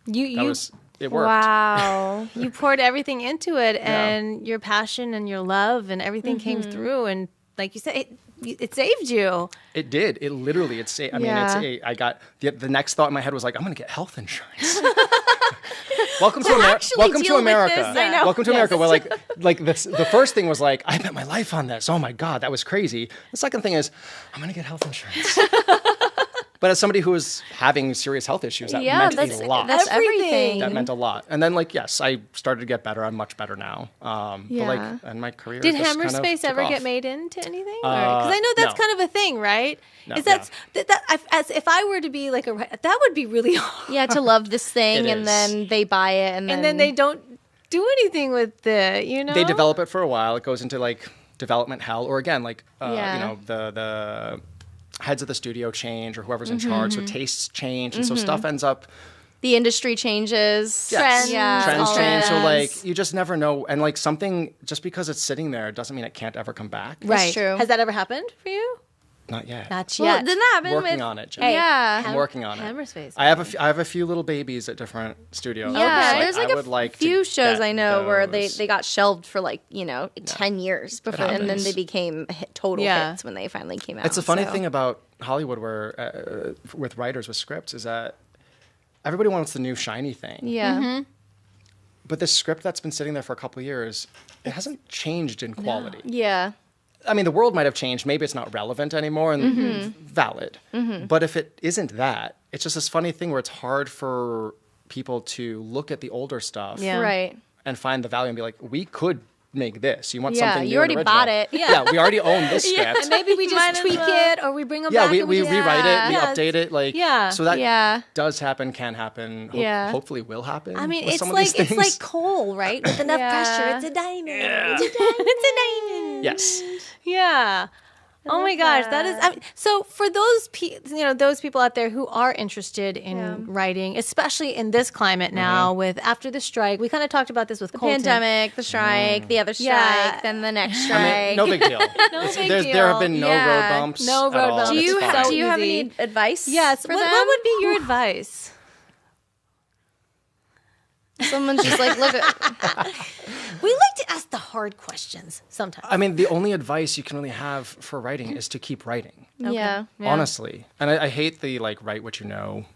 it worked. Wow. You poured everything into it, and your passion and your love and everything came through, and like you said, it saved you. It did. It literally, it saved. I mean, I got, the next thought in my head was like, I'm going to get health insurance. Welcome to America. Welcome to America. I know. Welcome to America. Where like the first thing was like, I bet my life on this. Oh my God, that was crazy. The second thing is, I'm going to get health insurance. But as somebody who was having serious health issues, that meant a lot. That's everything. That meant a lot. And then like, yes, I started to get better. I'm much better now. But like, and my career Did just kind of Hammerspace took ever off. get made into anything? Because I know that's kind of a thing, right? No, Is that as if I were to be like that would be really hard. Yeah, to love this thing, It and is. then they buy it, and And then they don't do anything with it, you know? They develop it for a while. It goes into like development hell, or again, like Yeah. you know, the heads of the studio change, or whoever's in charge, so tastes change, and so stuff ends up. the industry changes. Yes. Yeah, Trends all change. So that. like you just never know, and like something just because it's sitting there doesn't mean it can't ever come back. Right. true. Has that ever happened for you? Not yet. Not Well, yet. didn't that happen Working with? on it, Jen. Hey, Yeah. I'm working on it. Hammerspace. I have a few little babies at different studios. Yeah, Okay. there's like I would like to few shows get I know where those. they got shelved for like 10 years before, and then happens. they became total Yeah. hits when they finally came out. It's a funny so. thing about Hollywood, where with writers with scripts, is that everybody wants the new shiny thing. Yeah, But this script that's been sitting there for a couple of years, it hasn't changed in quality. yeah, I mean, the world might have changed. Maybe it's not relevant anymore and valid. But if it isn't that, it's just this funny thing where it's hard for people to look at the older stuff Yeah. right. and find the value and be like, we could make this. You want Yeah, something new you already and bought original. it. Yeah, we already own this script. And maybe we just Might as tweak well. it, or we bring them Yeah, back. we and rewrite it, we Yeah. update it. Like, Yeah. So that Yeah. does happen, can happen, Yeah. hopefully will happen. I mean, with it's some of these like things. coal, right? With enough Yeah. pressure, it's a diamond. It's a diamond. It's a diamond. Yes. Yeah. Oh my gosh, that is. I mean, so for those those people out there who are interested in writing, especially in this climate now, with after the strike, we kind of talked about this with Colton. Pandemic, the strike, the other strike, Yeah. then the next I strike. mean, no big deal. There have been no Yeah. road bumps. No at road all. bumps. do you It's have fine. do you have Easy. any advice? Yes. for What them? would be your advice? Someone's just like, look at. We like to ask the hard questions sometimes. I mean, the only advice you can really have for writing is to keep writing. Yeah. Honestly. And I hate the like write what you know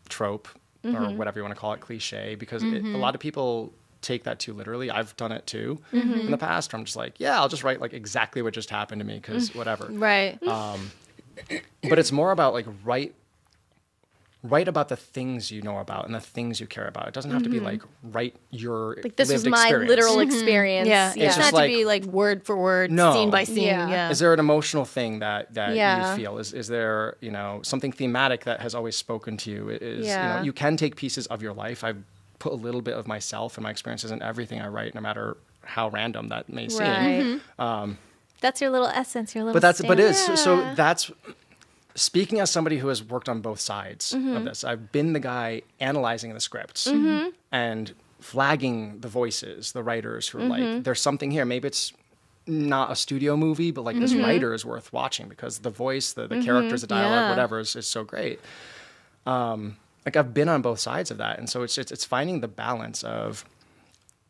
trope or whatever you want to call it, cliche, because a lot of people take that too literally. I've done it too in the past, where I'm just like, yeah, I'll just write like exactly what just happened to me because whatever. Right. But it's more about like write about the things you know about and the things you care about. It doesn't have to be like write your Like this was lived my experience. literal experience. Yeah. It's It's just not like- to be like word for word, No. scene by scene. Yeah. Yeah. Is there an emotional thing that Yeah. you feel? Is there, something thematic that has always spoken to you? Yeah. You can take pieces of your life. I put a little bit of myself and my experiences in everything I write, no matter how random that may seem. Right. That's your little essence, your little But that's stamp. so that's speaking as somebody who has worked on both sides of this. I've been the guy analyzing the scripts and flagging the voices, the writers who are like, there's something here. Maybe it's not a studio movie, but like this writer is worth watching because the voice, the characters, the dialogue, Yeah. whatever is so great. Like I've been on both sides of that, and so it's finding the balance of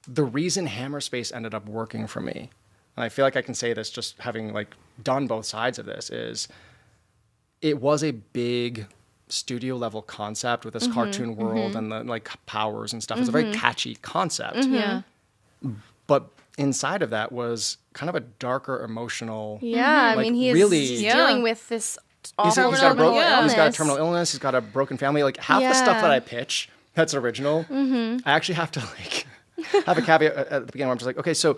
the reason Hammerspace ended up working for me. And I feel like I can say this just having like done both sides of this is it was a big studio level concept with this cartoon world and the like powers and stuff. It's a very catchy concept. Yeah. But inside of that was kind of a darker emotional. Yeah, I Like, mean, he's really- dealing with this He's awful got terminal he's got a illness. terminal illness. He's got a broken family. Like half the stuff that I pitch that's original, I actually have to like have a caveat at the beginning where I'm just like, okay, so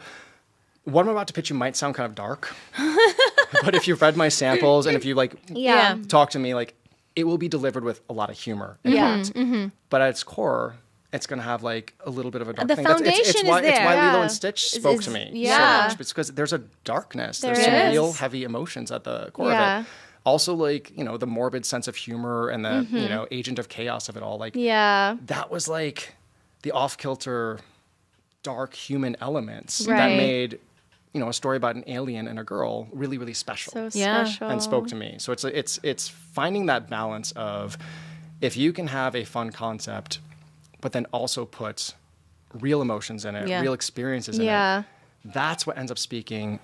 what I'm about to pitch you might sound kind of dark, but if you've read my samples and if you like Yeah. talk to me, like it will be delivered with a lot of humor and heart. But at its core, it's going to have like a little bit of a dark The thing. foundation it's why, is there. It's why Yeah. Lilo and Stitch spoke to me so much. It's because there's a darkness. There's some real heavy emotions at the core of it. Also, like, you know, the morbid sense of humor and the, you know, agent of chaos of it all. Like, that was like the off-kilter, dark human elements that made, you know, a story about an alien and a girl really, really special. So special. And spoke to me. So it's finding that balance of, if you can have a fun concept, but then also put real emotions in it, real experiences in it, that's what ends up speaking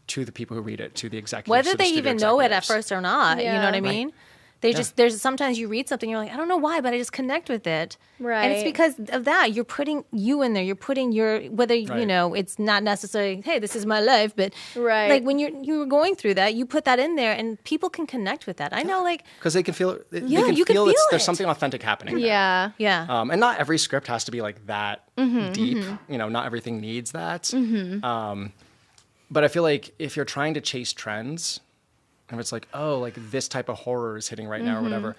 to the people who read it, to the executives. Whether they even know it at first or not, you know what I mean? Right. They just, there's sometimes you read something, you're like, I don't know why, but I just connect with it. Right. And it's because of that. You're putting you in there. You're putting your, whether, you know, it's not necessarily, hey, this is my life, but like when you're going through that, you put that in there and people can connect with that. I know, like. Because they can feel it. Yeah, you can feel it. There's something authentic happening there. Yeah. Yeah. And not every script has to be like that deep. You know, not everything needs that. But I feel like if you're trying to chase trends, and it's like, oh, like this type of horror is hitting right now or whatever.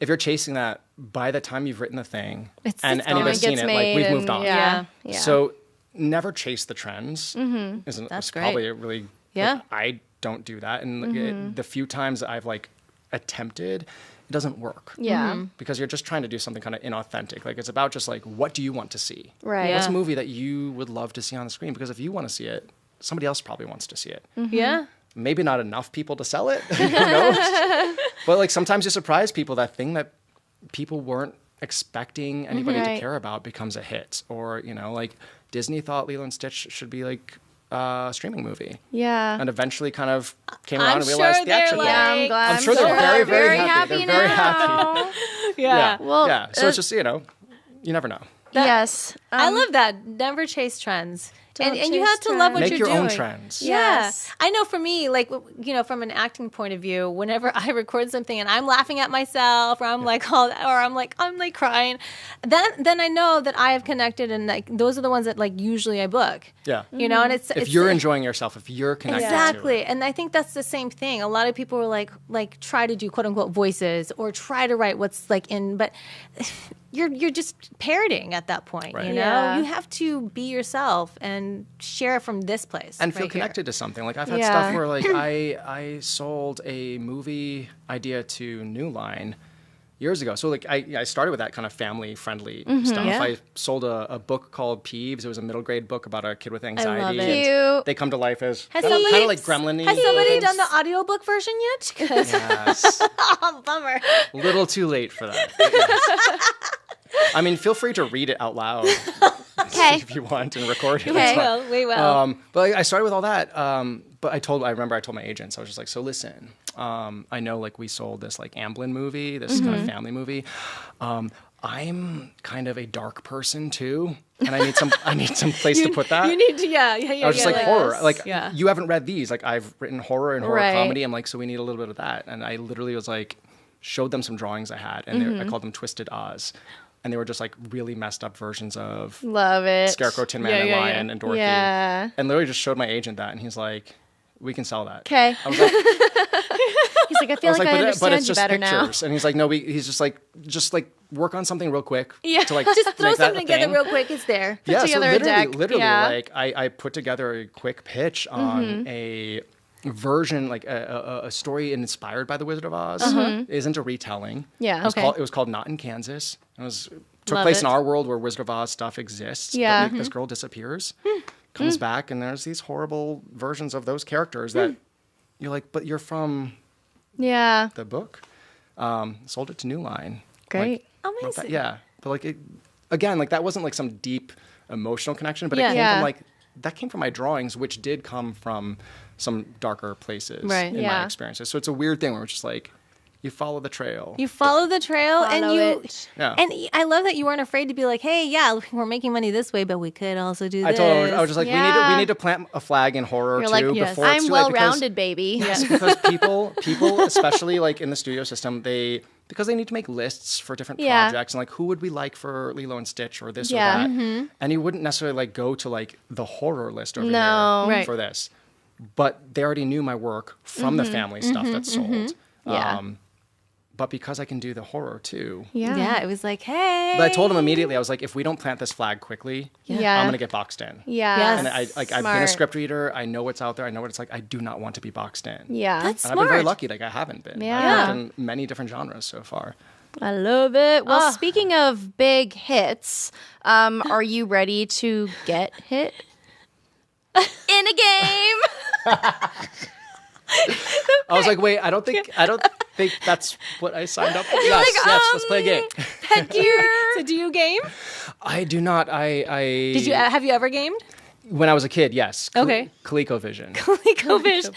If you're chasing that, by the time you've written the thing and anybody's seen it, like we've moved on. Yeah. So never chase the trends. That's great. probably a really, Yeah. like, I don't do that. And the few times that I've like attempted, it doesn't work. Yeah. Because you're just trying to do something kind of inauthentic. Like it's about just like, what do you want to see? Right. What's a Yeah. movie that you would love to see on the screen? Because if you want to see it, somebody else probably wants to see it. Yeah. Maybe not enough people to sell it, who knows? But like sometimes you surprise people. That thing that people weren't expecting anybody to care about becomes a hit. Or, you know, like Disney thought Lilo and Stitch should be like a streaming movie. Yeah. And eventually kind of came around and sure realized they're theatrical. like- I'm glad. I'm sure they're very, very happy. They're very happy. now. Yeah. Well, Yeah. So it's just, you know, you never know. yes. I love that. Never chase trends. And you chase have to love what Make you're your doing. own trends. Yes. Yeah. I know for me, like, you know, from an acting point of view, whenever I record something and I'm laughing at myself or I'm like, I'm like crying, then I know that I have connected and like those are the ones that like usually I book. Yeah. You know, and it's If you're enjoying yourself, if you're connected exactly. to it. And I think that's the same thing. A lot of people are like try to do quote unquote voices or try to write what's like in, but you're just parroting at that point, Right. you know? Yeah. You have to be yourself and share from this place. And feel right here. connected to something. Like I've had Yeah. stuff where like I sold a movie idea to New Line years ago. So like I started with that kind of family friendly stuff. Yeah. I sold a book called Peeves. It was a middle grade book about a kid with anxiety. it. and Cute. They come to life as Has kind somebody of like gremlin-y. Has somebody things. done the audiobook version yet? 'Cause- Yes. oh, bummer. Little too late for that. But yes. I mean, feel free to read it out loud Okay. if you want and record it. Okay. It's fine. We will. But I started with all that. But I remember I told my agents, I was just like, so listen, I know like we sold this like Amblin movie, this kind of family movie. I'm kind of a dark person too, and I need some place to put that. You need to, yeah. I was just like horror. Like Yeah. you haven't read these. Like I've written horror and horror Right. comedy. I'm like, so we need a little bit of that. And I literally was like, showed them some drawings I had, and I called them Twisted Oz. And they were just like really messed up versions of Love it. Scarecrow, Tin Man, and Lion, and Dorothy. Yeah. And literally just showed my agent that, and he's like, "We can sell that." Okay. I was like, He's like, I feel like I but understand it's you just better pictures. And he's like, no, he's just like work on something real quick. Yeah. To like Just throw make that something a together thing. real quick. It's there. Yeah, so together a literally, deck. Yeah. like I put together a quick pitch on a version, like a story inspired by the Wizard of Oz. Isn't a retelling. Yeah. It was called Not in Kansas. It took Love place it. in our world where Wizard of Oz stuff exists. Yeah. But, like, this girl disappears, comes back, and there's these horrible versions of those characters that you're like, but you're from Yeah. the book. Sold it to New Line. Great. Wrote that- Amazing. yeah. But like again, like that wasn't like some deep emotional connection, but Yeah. it came Yeah. from like that came from my drawings, which did come from some darker places Right. in Yeah. my experiences. So it's a weird thing where it's just like you follow the trail. You follow the trail and Follow you it. Yeah. and I love that you weren't afraid to be like, hey, yeah, we're making money this way, but we could also do I this. told him, I was just like, Yeah. we need to plant a flag in horror You're too like, yes. before it's I'm too late, because- well-rounded, baby. Yes, because people, especially like in the studio system, because they need to make lists for different Yeah. projects and like who would we like for Lilo and Stitch or this Yeah. or that, and you wouldn't necessarily like go to like the horror list over No. here Right. for this, but they already knew my work from the family stuff that's sold. Yeah. but because I can do the horror too. Yeah, it was like, hey. But I told him immediately, I was like, if we don't plant this flag quickly, I'm going to get boxed in. Yeah. And I've been a script reader. I know what's out there. I know what it's like. I do not want to be boxed in. Yeah. That's and smart. I've been very lucky. Like, I haven't been. Yeah. I've worked in many different genres so far. I love it. Well, speaking of big hits, are you ready to get hit in a game? I was like, wait, I don't think that's what I signed up for. Yes, let's play a game. Headgear. So do you game? I do not. Have you ever gamed? When I was a kid, yes. Okay. ColecoVision. ColecoVision.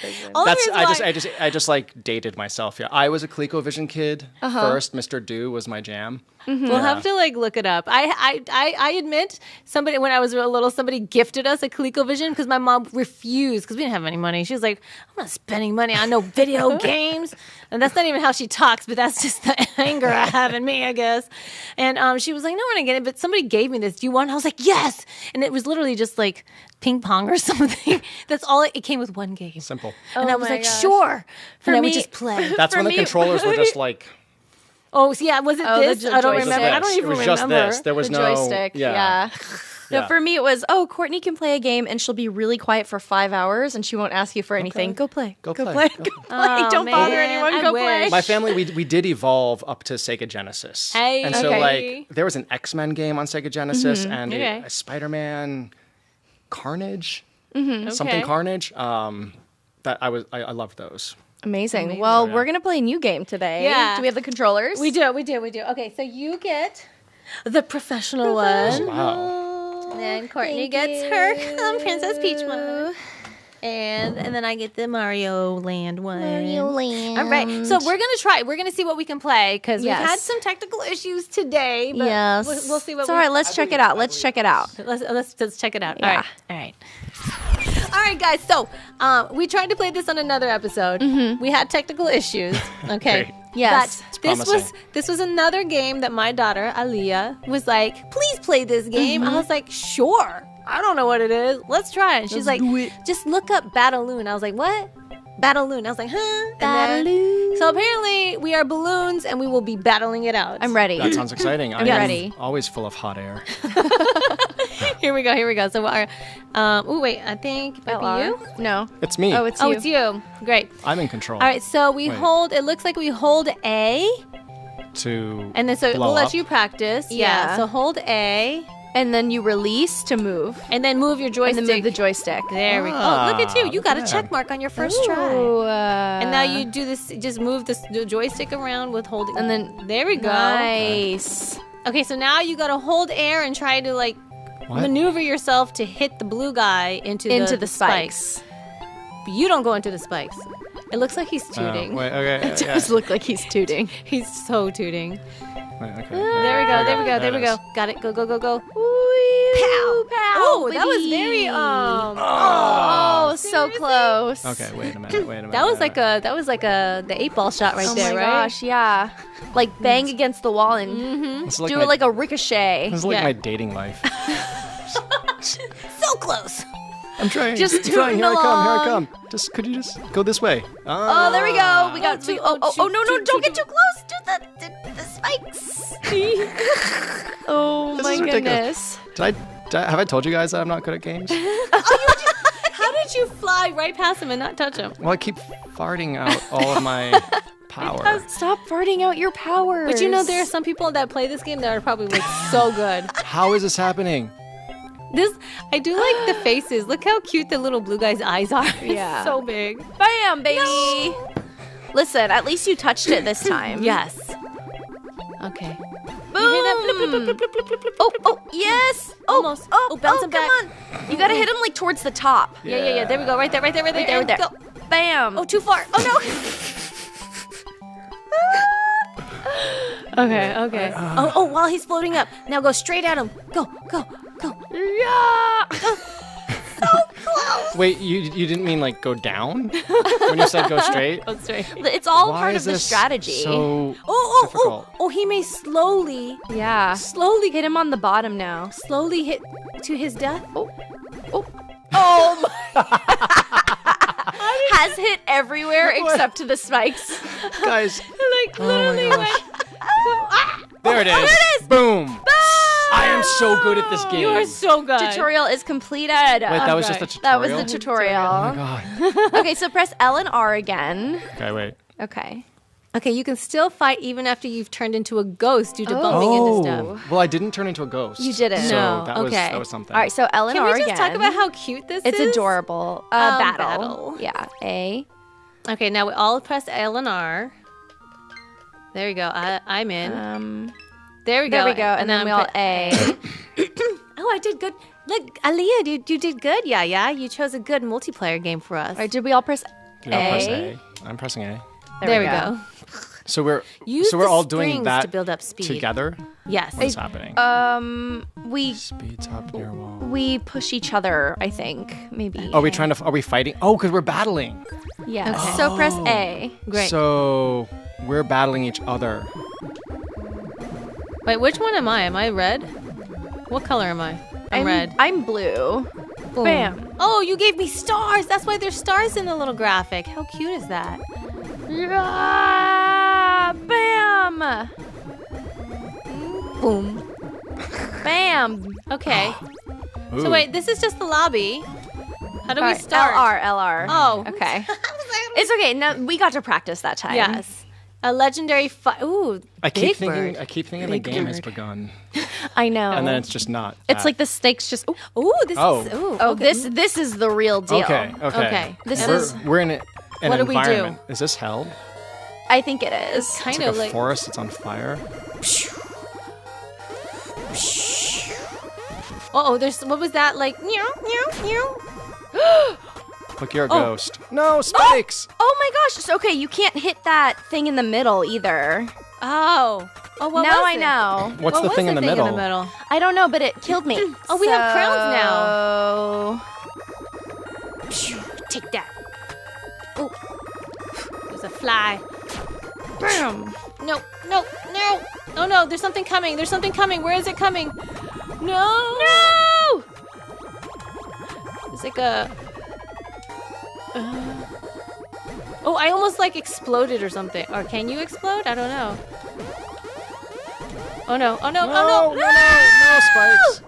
I just like dated myself. Yeah, I was a ColecoVision kid first. Mr. Do was my jam. Mm-hmm. We'll have to like look it up. I admit somebody when I was real little, somebody gifted us a ColecoVision because my mom refused because we didn't have any money. She was like, "I'm not spending money on no video games," and that's not even how she talks, but that's just the anger I have in me, I guess. And she was like, "No, we're not getting it," but somebody gave me this. Do you want? I was like, "Yes!" And it was literally just like ping pong or something. That's all. It came with one game. Simple. And I was like, "Sure." And I would just play. That's when the controllers were just like. Oh, so yeah, was it this? I don't remember. I don't even remember. It was just this. There was the no joystick. Yeah. No, for me it was, Courtney can play a game and she'll be really quiet for 5 hours and she won't ask you for anything. Okay. Go play. Go play. Don't bother anyone. Go play. My family, we did evolve up to Sega Genesis. Hey, and so like there was an X-Men game on Sega Genesis and a Spider-Man Carnage, something Carnage. That I loved those. Amazing. Well, we're going to play a new game today. Yeah. Do we have the controllers? We do. Okay, so you get the professional one. Wow. And then Courtney gets her Princess Peach one. And then I get the Mario Land one. Mario Land. All right. So we're going to try. We're going to see what we can play because we've had some technical issues today. But we'll see what it's all right. Let's check it out. Let's check it out. Let's check it out. Yeah. All right. All right, guys. So we tried to play this on another episode. We had technical issues. Okay. Great. Yes. But this was another game that my daughter Aaliyah was like, "Please play this game." I was like, "Sure." I don't know what it is. Let's try it. And she's like, "Just look up Battle Loon." I was like, "What?" Battle Loon. I was like, "Huh?" Battle Loon. So apparently we are balloons and we will be battling it out. I'm ready. That sounds exciting. I'm ready. Always full of hot air. Here we go. So our wait, I think it might be you. No. It's me. Oh, it's you. Oh, it's you. Great. I'm in control. All right, so we hold. It looks like we hold A, and then blow we'll let up. you practice. Yeah. So hold A, And then you release to move. and then move your joystick. And then move the joystick. There we go. Oh, look at you. You got a check mark on your first try. And now you do this. Just move the joystick around with holding. And then there we go. Nice. Okay, so now you got to hold air and try to like maneuver yourself to hit the blue guy into the spikes. But you don't go into the spikes. It looks like he's tooting. Okay. It does look like he's tooting. He's so tooting. Wait, okay. There we go. Got it. Go. Pow! Pow! Oh, that was very Oh, so close. Okay, wait a minute. That was like the 8-ball shot right there, Oh my right? gosh, yeah. Like bang against the wall and do it like a ricochet. This is like my dating life. So close. I'm trying. Just I'm trying. Here I along. come. Could you just go this way? Oh, there we go. We got no, don't get too close to the spikes. Oh This my is goodness. ridiculous. Have I told you guys that I'm not good at games? How did you fly right past him and not touch him? Well, I keep farting out all of my power. Stop farting out your powers. But you know, there are some people that play this game that are probably like so good. How is this happening? I do like the faces. Look how cute the little blue guy's eyes are. Yeah. It's so big. Bam, baby. Listen, at least you touched it this time. Yes. Okay. Boom. You hear that? Blip, blip, blip, blip, blip, blip, Oh, blip, blip. yes. Almost. Oh, bounce him come back. on. You gotta hit him like towards the top. Yeah. There we go. Right there. Right there. And go. Bam. Oh, too far. Oh, no. Okay. Oh, while he's floating up. Now go straight at him. Go. Yeah. So close. Wait, you didn't mean like go down when you said go straight? Go straight. It's all Why part is of the this strategy. So difficult. Oh, he may slowly Hit him on the bottom now. hit to his death. Oh my. Has hit everywhere except to the spikes. Guys. Like literally went. There it is. There it is. Boom. I am so good at this game. You are so good. Tutorial is completed. Wait, that was just a That tutorial? was the tutorial. Oh my god. Okay, so press L and R again. Okay, wait. Okay. Okay, you can still fight even after you've turned into a ghost due to bumping into stuff. Well, I didn't turn into a ghost. You didn't. So No, that okay. was something. All right, so L and Can R we just again. talk about how cute this It's is? adorable. Battle. Yeah, A. Okay, now we all press L and R. There we go. I'm in. There we go. There we go. And then we all A. Oh, I did good. Look, Aaliyah, you did good. Yeah. You chose a good multiplayer game for us. All right, did we all press Did we all press A? A? I'm pressing A. There we go. So we're Use so we're the all doing strings that to build up speed. together. Yes. What's happening? We Speeds up your wall. we push each other, I think. Maybe. Are we fighting? Oh, because we're battling. Yes. Okay. So press A. Great. So we're battling each other. Wait, which one am I? Am I red? What color am I? I'm red. I'm blue. Boom. Bam. Oh, you gave me stars. That's why there's stars in the little graphic. How cute is that? Yeah. Bam. Boom. Bam. Okay. Ooh. So wait, this is just the lobby. How do All we right, start? LR. Oh. Okay. It's okay. No, we got to practice that time. Yes. A legendary Ooh, I keep big bird. thinking the Big game has bird. begun, I know. and then it's just not. It's that. like the stakes just. Ooh, this Oh. is. Ooh, Oh, okay. this is the real deal. Okay. Okay. This we're, is. we're in an What do we do? environment. Is this hell? I think it is. It's Kind like of a like. forest. It's on fire. Oh, there's. What was that? Like. Meow, meow, meow. Look, you're a ghost. No spikes. Oh my gosh. So, okay, you can't hit that thing in the middle either. Oh. Oh, what now was I it? know. What's What the was thing in the middle? I don't know, but it killed me. Oh, we have crowns now. Take that. Oh. There's a fly. Bam. No. Oh no, there's something coming. Where is it coming? No. It's like a. Oh, I almost like exploded or something. Or can you explode? I don't know. Oh no. No spikes.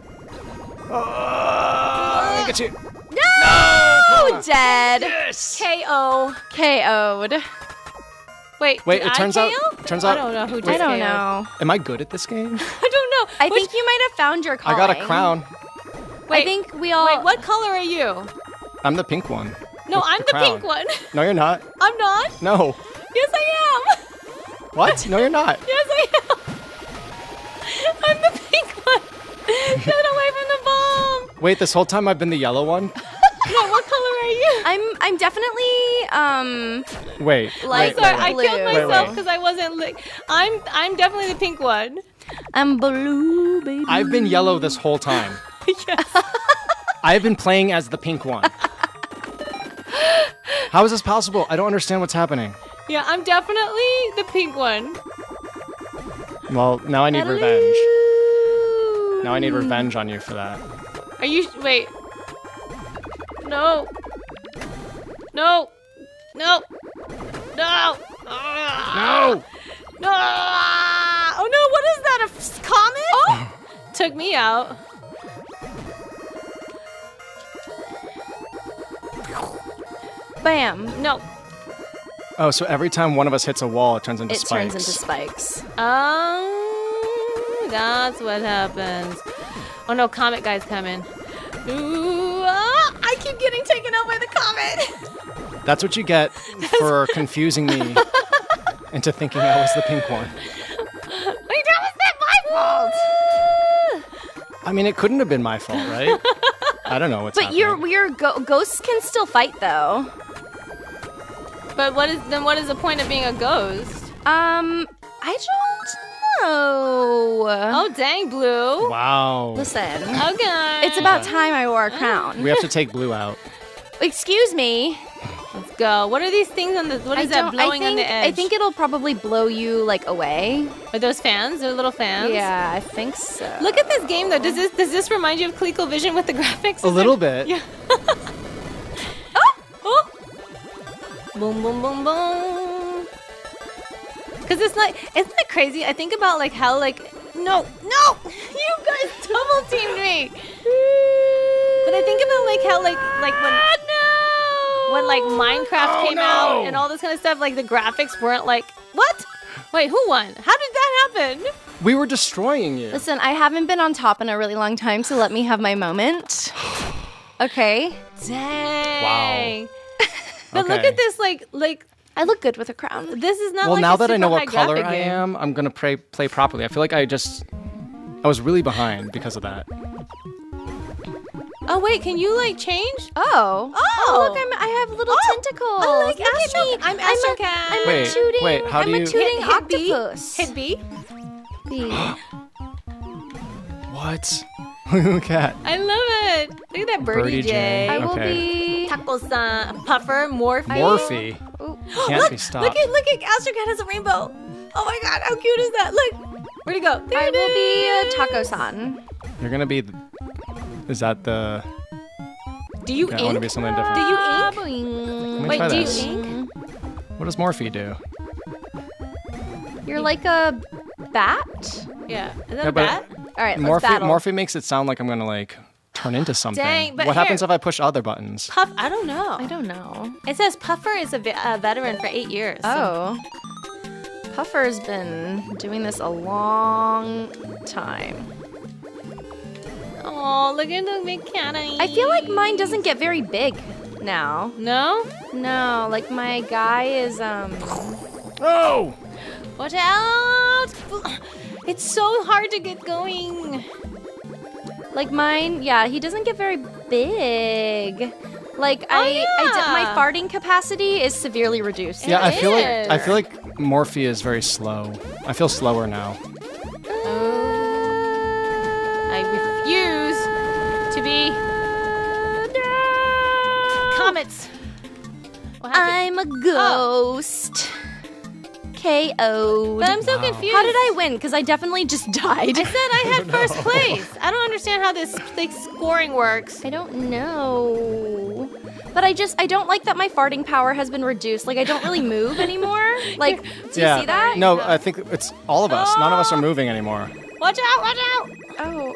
Oh, look at you. No! Dead. Yes. KO. KO'd. Wait, Wait, did it turns I out. KO? Turns I out. don't know who just I don't KO'd. know. Am I good at this game? I don't know. I think you might have found your I calling. got a crown. Wait, I think we all. Wait, what color are you? I'm the pink one. No, With I'm the crown. pink one. No, you're not. I'm not. No. Yes, I am. What? No, you're not. Yes, I am. I'm the pink one. Get away from the bomb. Wait, this whole time I've been the yellow one? No, what color are you? I'm definitely Wait. Like- wait, Sorry, wait, I wait. killed Blue. myself Wait. because I wasn't. I'm definitely the pink one. I'm blue, baby. I've been yellow this whole time. Yes. I've been playing as the pink one. How is this possible? I don't understand what's happening. Yeah, I'm definitely the pink one. Well, now I need revenge. Now I need revenge on you for that. Are you? Wait. No. No. No. No. No! No! Oh no! What is that? A comet? Oh! Took me out. Bam. No. Oh, so every time one of us hits a wall, it turns into It spikes. turns into spikes. That's what happens. Oh no! Comet guy's coming. Ooh! I keep getting taken out by the comet. That's what you get for confusing me into thinking I was the pink one. Wait, how is that my fault? I mean, it couldn't have been my fault, right? I don't know what's But happening. your ghosts can still fight though. But what is the point of being a ghost? I don't know. Oh dang, Blue. Wow. Listen. Okay. It's about time I wore a crown. We have to take Blue out. Excuse me. Let's go. What are these things on the? What is that blowing on the edge? I think it'll probably blow you like away. Are those fans? They're little fans. Yeah, I think so. Look at this game though. Does this remind you of ColecoVision with the graphics? A little bit. Yeah. Oh! Boom, boom, boom, boom. Because isn't it crazy? I think about like how like no, you guys double teamed me. But I think about like how when like Minecraft came out and all this kind of stuff, like the graphics weren't like what? Wait, who won? How did that happen? We were destroying you. Listen, I haven't been on top in a really long time, so let me have my moment. Okay. Dang. Wow. But look at this, like I look good with a crown. This is not well, like now a that I know what color game. I am, I'm gonna play properly. I feel like I was really behind because of that. Oh wait, can you like change? Oh, look, I have little tentacles. I like look at me. I'm Astro Cat. I'm a tooting. Wait, how do you? I'm a tooting hit B? octopus. Hit B. B. What? Look at. I love it. Look at that Birdie J. I will Okay. be Taco-san, Puffer, Morphe. Morphe. Can't be stopped. Look at Astro Cat has a rainbow. Oh my god, how cute is that? Look. Where'd he go? There I it will be is. a taco-san. You're gonna be. Is that the? Do you I want to ink? be something different. Do you ink? Let me Wait, try do this. you ink? What does Morphe do? You're like a bat? Yeah. Is that a bat? All right, let's battle. Morphe makes it sound like I'm gonna like turn into something. Dang, but what here- happens if I push other buttons? Puff, I don't know. I don't know. It says Puffer is a veteran for 8 years. Oh. Puffer's been doing this a long time. Oh, look at the big cat. I feel like mine doesn't get very big now. No? No, like my guy is Oh! Watch out! It's so hard to get going. like mine, yeah, he doesn't get very big. Like my farting capacity is severely reduced. Yeah, I It feel is. like Morphe is very slow. I feel slower now. I refuse to be comets. What happened? I'm a ghost. KO'd. But I'm so confused. How did I win? Because I definitely just died. I said I had first place. I don't understand how this like scoring works. I don't know. But I don't like that my farting power has been reduced. Like I don't really move anymore. Like, do you see that? No, I think it's all of us. None of us are moving anymore. Watch out! Watch out! Oh.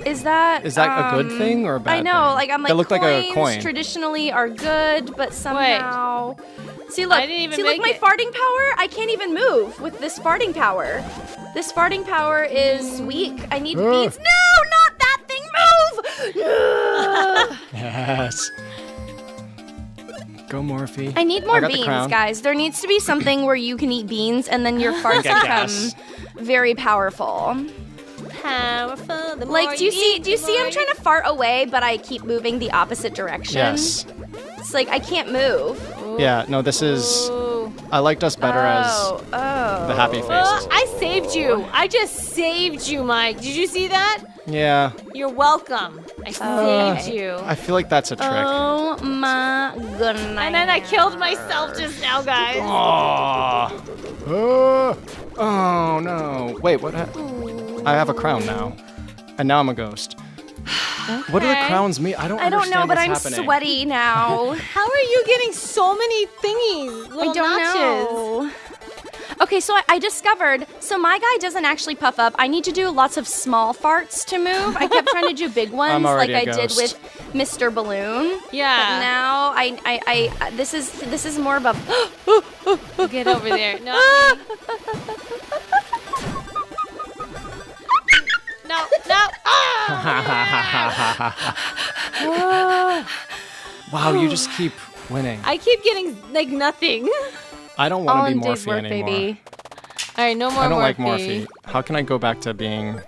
Is that a good thing or a bad I know, thing? like I'm like They look like a coins coin. traditionally are good, but somehow See, look. I didn't even See, look, make my it. farting power. I can't even move with this farting power. This farting power is weak. I need beads. No, not that thing. Move. Yes. Go Morphe. I need more got the beans, crown. guys. There needs to be something where you can eat beans and then your farts Get gas. become very powerful. Powerful. The Like, more do you see? eat, Do you the see? more I'm trying to fart away, but I keep moving the opposite direction. Yes. It's like I can't move. Yeah. No, this is. Ooh. I liked us better as the happy faces. I saved you. I just saved you, Mike. Did you see that? Yeah. You're welcome. I saved you. I feel like that's a trick. Oh my goodness. And then I killed myself just now, guys. Oh no! Wait, what? I have a crown now, and now I'm a ghost. What do the crowns mean? I don't I don't know, understand but what's I'm happening. sweaty now. How are you getting so many thingies? Little I don't notches? know. Okay, so I discovered, so my guy doesn't actually puff up. I need to do lots of small farts to move. I kept trying to do big ones I'm like already I a did ghost. with Mr. Balloon. Yeah. But now this is more of a Get over there. Not me. No, no. Wow, you just keep winning. I keep getting like nothing. I don't all want to in be day's Morphe work, anymore. baby. All right, no more I don't like Morphe. Morphe. How can I go back to being? All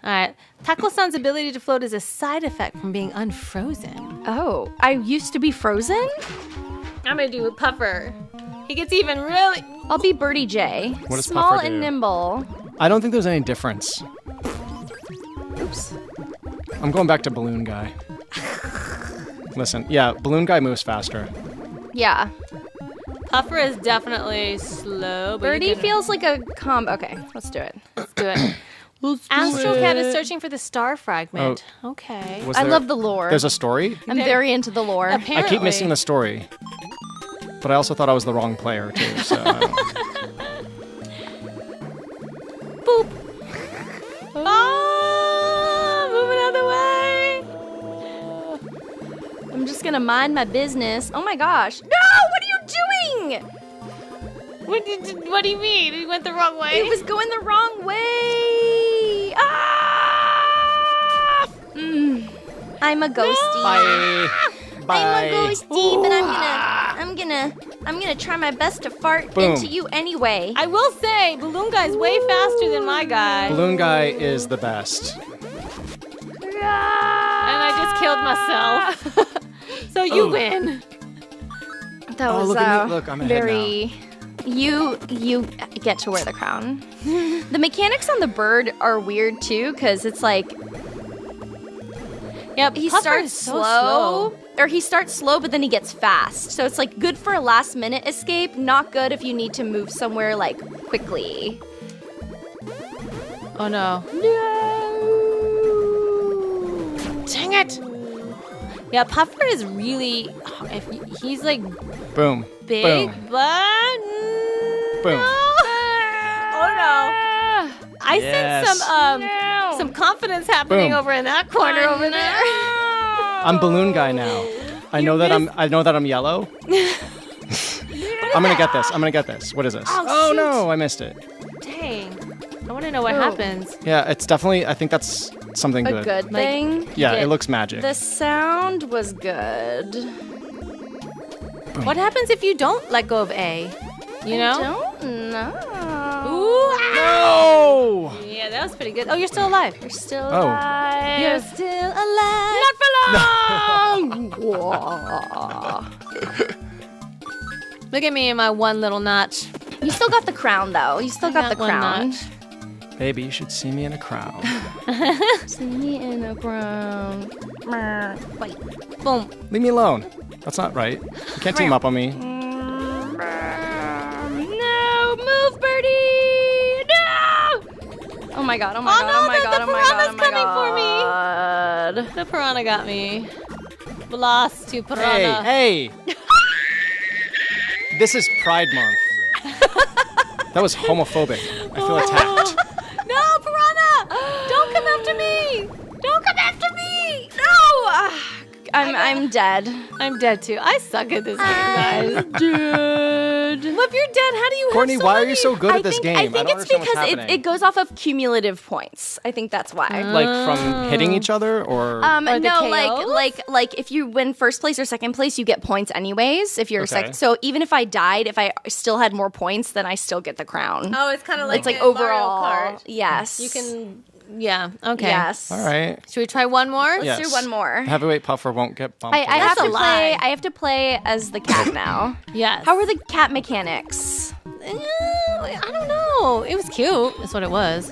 right. Taco-san's ability to float is a side effect from being unfrozen. Oh, I used to be frozen? I'm gonna do a Puffer. He gets even really. I'll be Birdie J. What does Small Puffer and do? nimble. I don't think there's any difference. Oops. I'm going back to Balloon Guy. Listen, yeah, Balloon Guy moves faster. Yeah. Puffer is definitely slow. But Birdie you can feels like a Okay, let's do it. do it. Astro Cat is searching for the star fragment. Okay. Was I there- love the lore. There's a story? I'm very into the lore. Apparently. I keep missing the story. But I also thought I was the wrong player, too. So I don't- gonna mind my business. Oh my gosh. No, what are you doing? What do you mean? It went the wrong way? It was going the wrong way. Ah! I'm a ghosty. Bye. I'm a ghosty, but I'm gonna try my best to fart into you anyway. I will say, Balloon Guy's way faster than my guy. Balloon Guy is the best. And I just killed myself. So you win. That was look at me. Look, I'm ahead very. You get to wear the crown. The mechanics on the bird are weird too, because it's like. Yep, he Puffer starts is so slow. Or he starts slow, but then he gets fast. So it's like good for a last minute escape, not good if you need to move somewhere like quickly. Oh no. No! Dang it! Yeah, Puffer is really. He's like Boom. big, Boom. but. Boom. No. Oh no. I Yes. sense some confidence happening Boom. over in that corner over there. I'm Balloon Guy now. I know that I'm yellow. I'm gonna get this. What is this? Oh, no, I missed it. Dang. I want to know what happens. Yeah, it's definitely. I think that's something A good thing. Yeah, it looks magic. The sound was good. What happens if you don't let go of A? You know? I don't know. Ooh, No! yeah, that was pretty good. Oh, you're still alive. You're still Oh. alive. You're still alive. Not for long. Look at me in my one little notch. You still got the crown, though. You still got the one crown. notch. Baby, you should see me in a crown. See me in a crown. Wait. Boom. Leave me alone. That's not right. You can't team up on me. No, move, Birdie! No! Oh my god! Oh my god! no, Oh my the god! Oh my god! piranha's Oh my coming for me. god! The piranha got me. Blast to piranha. Hey! This is Pride Month. That was homophobic. I feel attacked. No, piranha! Don't come after me! Don't come after me! No! I'm dead. I'm dead too. I suck at this game, guys. Dude. Well, if you're dead, how do you Courtney, have so why are many? you so good at this game? I think don't it's understand what's because happening. it goes off of cumulative points. I think that's why. Like from hitting each other, or Or the No, KOs? like if you win first place or second place, you get points anyways. If you're Okay. second, so even if I died, if I still had more points, then I still get the crown. Oh, it's kind of like it's like in overall. Mario Kart. Yes, You can, yeah, okay. Yes. all right. Should we try one more? Yes. do one more. Heavyweight Puffer won't get bumped. I have That's to a play. lie. I have to play as the cat now. Yes. How are the cat mechanics? I don't know. It was cute. That's what it was.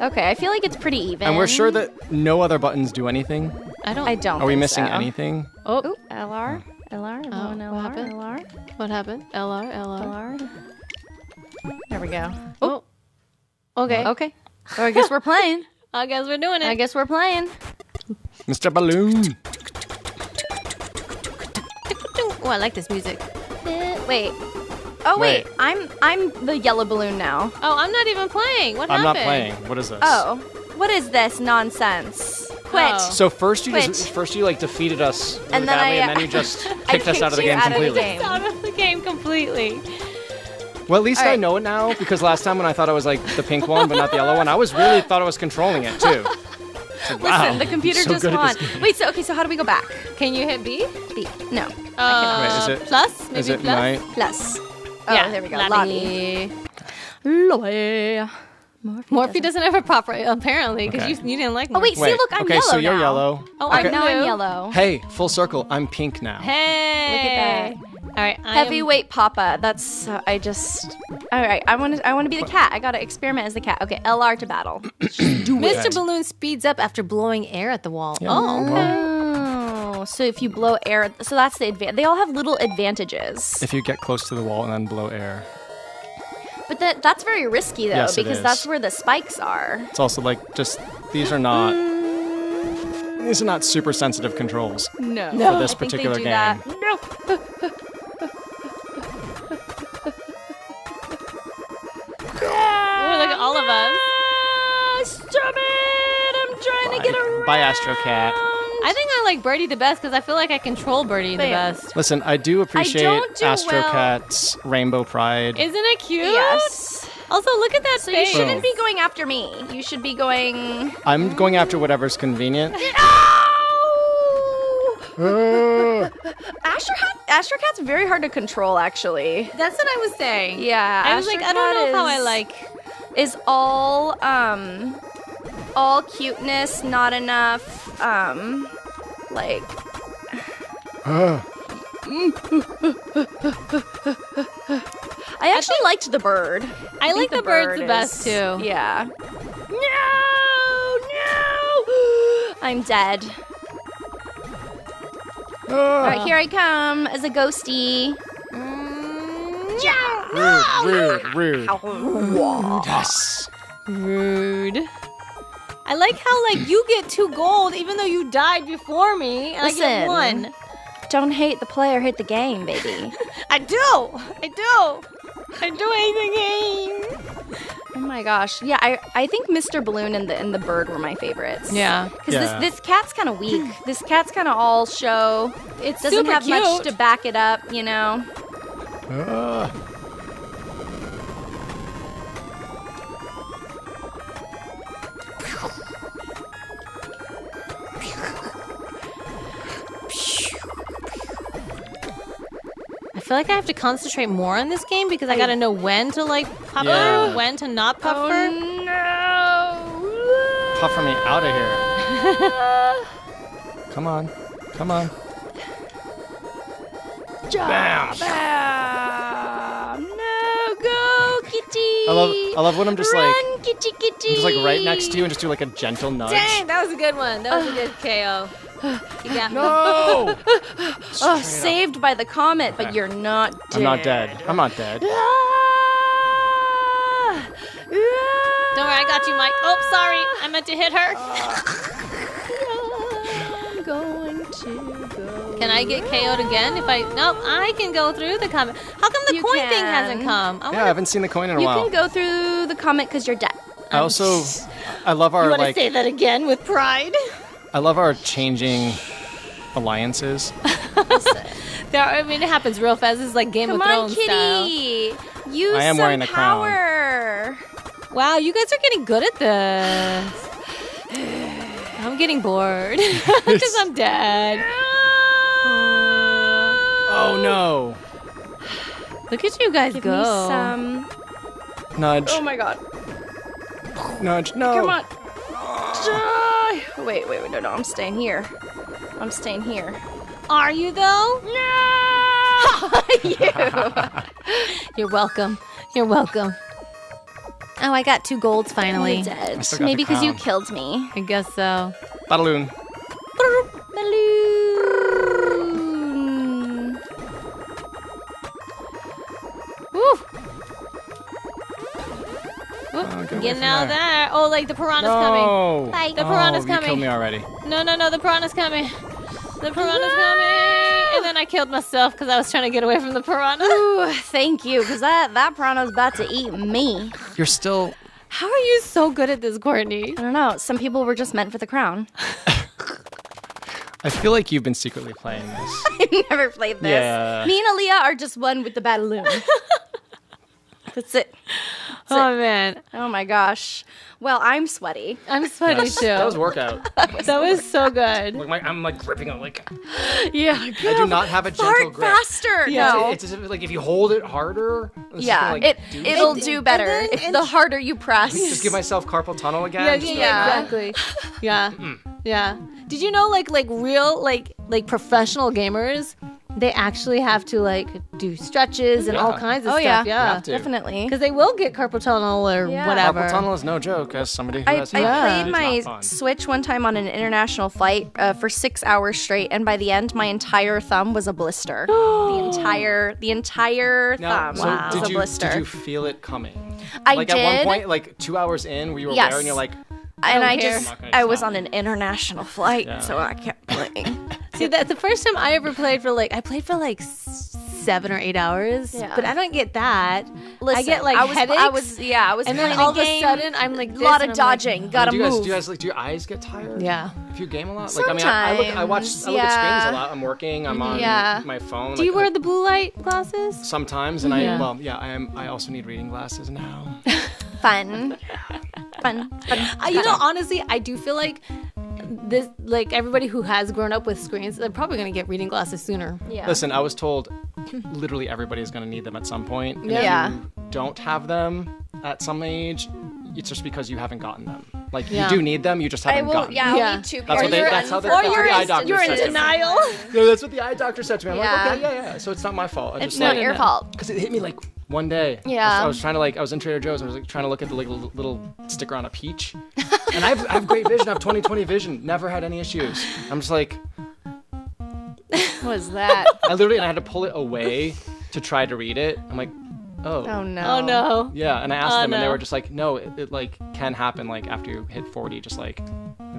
Okay, I feel like it's pretty even. and we're sure that no other buttons do anything. I don't. I don't. Are we think missing so. anything? Oh, Ooh, LR, LR, Oh, LR, what happened? LR, what happened? LR. LR. There we go. Oh. Okay. Okay. So I guess we're playing. I guess we're doing it. I guess we're playing. Mr. Balloon. Oh, I like this music. Wait. Oh wait, Wait. I'm the yellow balloon now. Oh, I'm not even playing. What I'm happened? not playing. What is this? Oh, what is this nonsense? Quit. Oh. So first you Quit. like defeated us really And then badly, I- and then you just I kicked us out of the kicked you game out of the completely. game. Out of the game completely. Well, at least All I right. know it now, because last time when I thought I was like the pink one but not the yellow one, I was really thought I was controlling it too. So, wow, Listen, the computer so just good at won. this game. Wait, so how do we go back? Can you hit B? B. No. Wait, is it plus? Maybe Is it plus? my? Plus. Oh, Yeah, there we go. Lobby. Lobby. Morphe doesn't have a proper, apparently, because Okay. you didn't like Morphe. Oh wait, see, Wait, look, I'm okay, yellow so you're now. yellow. Oh, Okay. Now I'm blue. yellow. Hey, full circle. I'm pink now. Hey. Look at that. All right. Heavyweight Papa. That's I just. All right, I want to be the cat. I got to experiment as the cat. Okay, LR to battle. Mr. Balloon speeds up after blowing air at the wall. Yeah. Oh, okay. Oh, so if you blow air, so that's the advantage. They all have little advantages. If you get close to the wall and then blow air. But that's very risky though, Yes, it because is. that's where the spikes are. It's also like just these are not super sensitive controls No, for this I think particular they do game. that. No. Ooh, look at all of us. Stop it! I'm trying to get around. Bye, Astro Cat. I think I like Birdie the best because I feel like I control Birdie the best. Listen, I do appreciate don't do Astro well. Cat's Rainbow Pride. Isn't it cute? Yes. Also, look at that So you face. shouldn't be going after me. You should be going. I'm going after whatever's convenient. Astro Cat's very hard to control, actually. That's what I was saying. Yeah, I was like, I don't know how I like. Is all cuteness, not enough. Like. I actually liked the bird. I like the bird the best too. Yeah. No! I'm dead. All right, here I come as a ghosty. Rude. Yes. Rude. I like how you get 2 gold even though you died before me, and I get 1. Don't hate the player, hate the game, baby. I do hate the game. Oh my gosh. Yeah, I think Mr. Balloon and the bird were my favorites. Yeah. Because this cat's kind of weak. This cat's kind of all show. It doesn't super have cute. much to back it up, you know? I feel like I have to concentrate more on this game because I gotta know when to puff her, and when to not puff her. No! Puffer me out of here. Come on. Bam. No, go, kitty! I love when I'm just Run, kitty. I'm just right next to you and just do a gentle nudge. Dang, that was a good one. That was a good KO. You got me. No! Saved by the comet, but you're not dead. I'm not dead. I'm not dead. Don't worry, I got you, Mike. Oh, sorry. I meant to hit her. I'm going to go. Can I get KO'd again? Nope, I can go through the comet. How come the You coin thing can. hasn't come? Yeah, I haven't seen the coin in a You while. can go through the comet because you're dead. I love our You want to say that again with pride? I love our changing alliances. It happens real fast. It's like Game Come of on, Thrones style. kitty. Use I am some wearing the crown. power. Wow, you guys are getting good at this. I'm getting bored because I'm dead. Oh no! Look at you guys Give go. me some. Nudge. Oh my god. Nudge. No. Come on. Die. Wait, no, I'm staying here. Are you though? No! You're welcome. Oh, I got 2 golds finally. You're dead. I still got Maybe the because you crown. killed me. I guess so. Battle Loon. Balloon. Woo. Oh, get away Getting from out of there. there. Oh, the piranha's coming. No. Bye. The piranha's You coming. killed me already. No, the piranha's coming. The piranha's coming. And then I killed myself because I was trying to get away from the piranha. Ooh, thank you, because that piranha's about to eat me. You're still. How are you so good at this, Courtney? I don't know. Some people were just meant for the crown. I feel like you've been secretly playing this. I've never played this. Yeah. Me and Aaliyah are just one with the Battle Loon. That's it. Oh, man. Oh my gosh. Well, I'm sweaty. I'm sweaty too. That was workout. That was so good. I'm gripping on Yeah. I do not have a gentle Fart grip. faster. Yeah. No. It's as if if you hold it harder. It's Yeah, just gonna, it'll something. do better And then- if the harder you press. Just give myself carpal tunnel again. Yeah, Just exactly. Yeah. Yeah. Did you know real professional gamers, they actually have to do stretches and all kinds of Oh, stuff. yeah. have to. Definitely. Because they will get carpal tunnel or Yeah. whatever. Carpal tunnel is no joke. As somebody who I has played it's my not fun. Switch one time on an international flight for 6 hours straight, and by the end, my entire thumb was a blister. the entire Now, thumb so was a did blister. you feel it coming? I At did. one point, 2 hours in, we were Yes. there, and you're like, and don't I care. just, I'm not gonna I was stop. on an international flight, Yeah. so I kept playing. See, that's the first time I ever played for I played for 6 7 or 8 hours. Yeah. But I don't get that. Listen, I get like headaches. I was and then playing all a of a game, sudden I'm like a this, lot and of I'm like, dodging. Gotta move. Do you guys like? Do your eyes get tired? Yeah. If you game a lot, like I look at screens a lot. I'm working. I'm on my phone. Do you wear the blue light glasses? Sometimes, and I also need reading glasses now. Fun. Honestly, I do feel like this, like everybody who has grown up with screens, they're probably going to get reading glasses sooner. Yeah. Listen, I was told literally everybody is going to need them at some point. And Yeah. if you don't have them at some age, it's just because you haven't gotten them. Like, you do need them, you just haven't gotten them. I'll need two. That's how the eye doctor You're said in to me. denial. No, that's what the eye doctor said to me. I'm Yeah. like, okay, yeah. So it's not my fault. It's not your fault. Because it hit me like one day. Yeah. I was trying to I was in Trader Joe's and I was trying to look at the little sticker on a peach. And I have great vision. I have 20/20 vision. Never had any issues. I'm just like, What was that? I had to pull it away to try to read it. I'm like, oh no. Oh no. yeah. And I asked them, and they no. were just like, no, it like can happen like after you hit 40, just like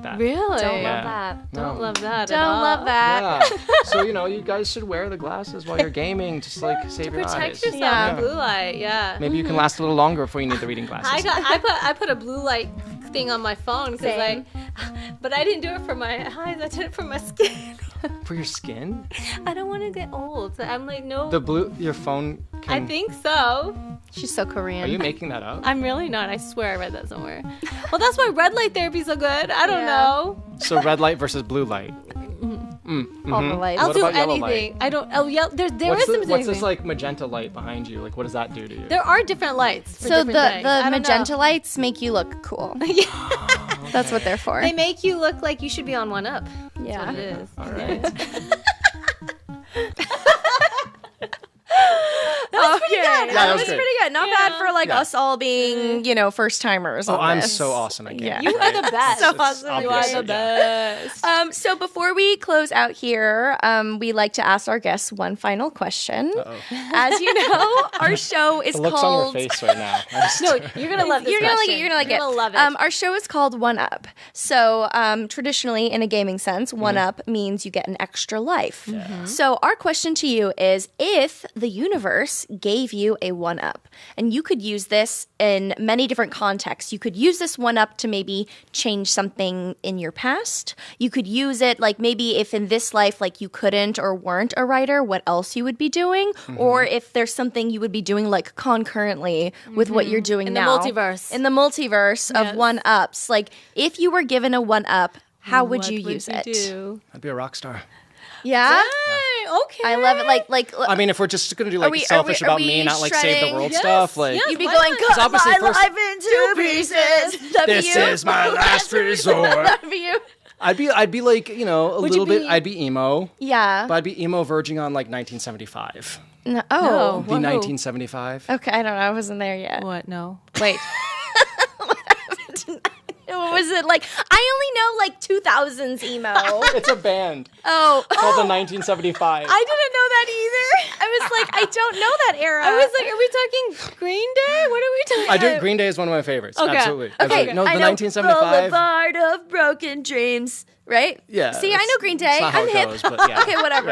that. Really? Don't Yeah. love that. No. Don't love that. Don't at all. love that. Yeah. So you guys should wear the glasses while you're gaming, just like save your Protect eyes. yourself Yeah. from blue light. Yeah. Maybe you can last a little longer before you need the reading glasses. I put a blue light thing on my phone because but I didn't do it for my eyes. I did it for my skin. For your skin? I don't want to get old. I'm like, no. Your phone can... I think so. She's so Korean. Are you making that up? I'm really not. I swear I read that somewhere. Well, that's why red light therapy's so good. I don't know. So red light versus blue light. All the lights. I'll What do about yellow anything. light? I don't. Oh, yeah. There is some What's this like magenta light behind you? Like, what does that do to you? There are different lights. For So different things. the I don't magenta know. lights make you look cool. That's what they're for. They make you look like you should be on 1UP. That's Yeah. what it is. All right. That was pretty good. Yeah, that was great. pretty good. Not bad for us all being, first timers. Oh, I'm so awesome at Yeah. games. You are the best. So It's awesome. You are obvious, the yeah. best. So before we close out here, we like to ask our guests one final question. As you know, our show is The look's called. on your face right now. No, you're gonna love this. You're gonna like it. question. You're gonna like it. You're gonna love it. Our show is called 1UP. So traditionally, in a gaming sense, 1UP means you get an extra life. So our question to you is: if the universe gave you a 1UP, and you could use this in many different contexts, you could use this 1UP to maybe change something in your past. You could use it like maybe if in this life like you couldn't or weren't a writer, what else you would be doing, or if there's something you would be doing like concurrently with what you're doing In the now. multiverse. In the multiverse of Yes. 1UPs. Like if you were given a 1UP, how would What you use it? do? I'd be a rock star. Yeah? Okay. I love it. Like I mean, if we're just gonna do like we- selfish are about we me, not like save the shredding? world Yes, stuff, like yes. you'd be Why going, not? cut obviously my first- life into pieces. this is my last resort. you. I'd be like, a little bit. I'd be emo, Yeah. but I'd be emo verging on like 1975. No, oh. Be 1975. Okay, I don't know. I wasn't there yet. What? No. Wait. What was it like? I only know like 2000s emo. It's a band Oh. called the 1975. I didn't know that either. I was like, I don't know that era. I was like, are we talking Green Day? What are we talking? I do. Green Day is one of my favorites. Okay. Absolutely. Okay, Absolutely. No, the I know 1975. Boulevard of Broken Dreams, right? Yeah. See, I know Green Day. It's not how I'm it hip. goes, but yeah. Okay, whatever.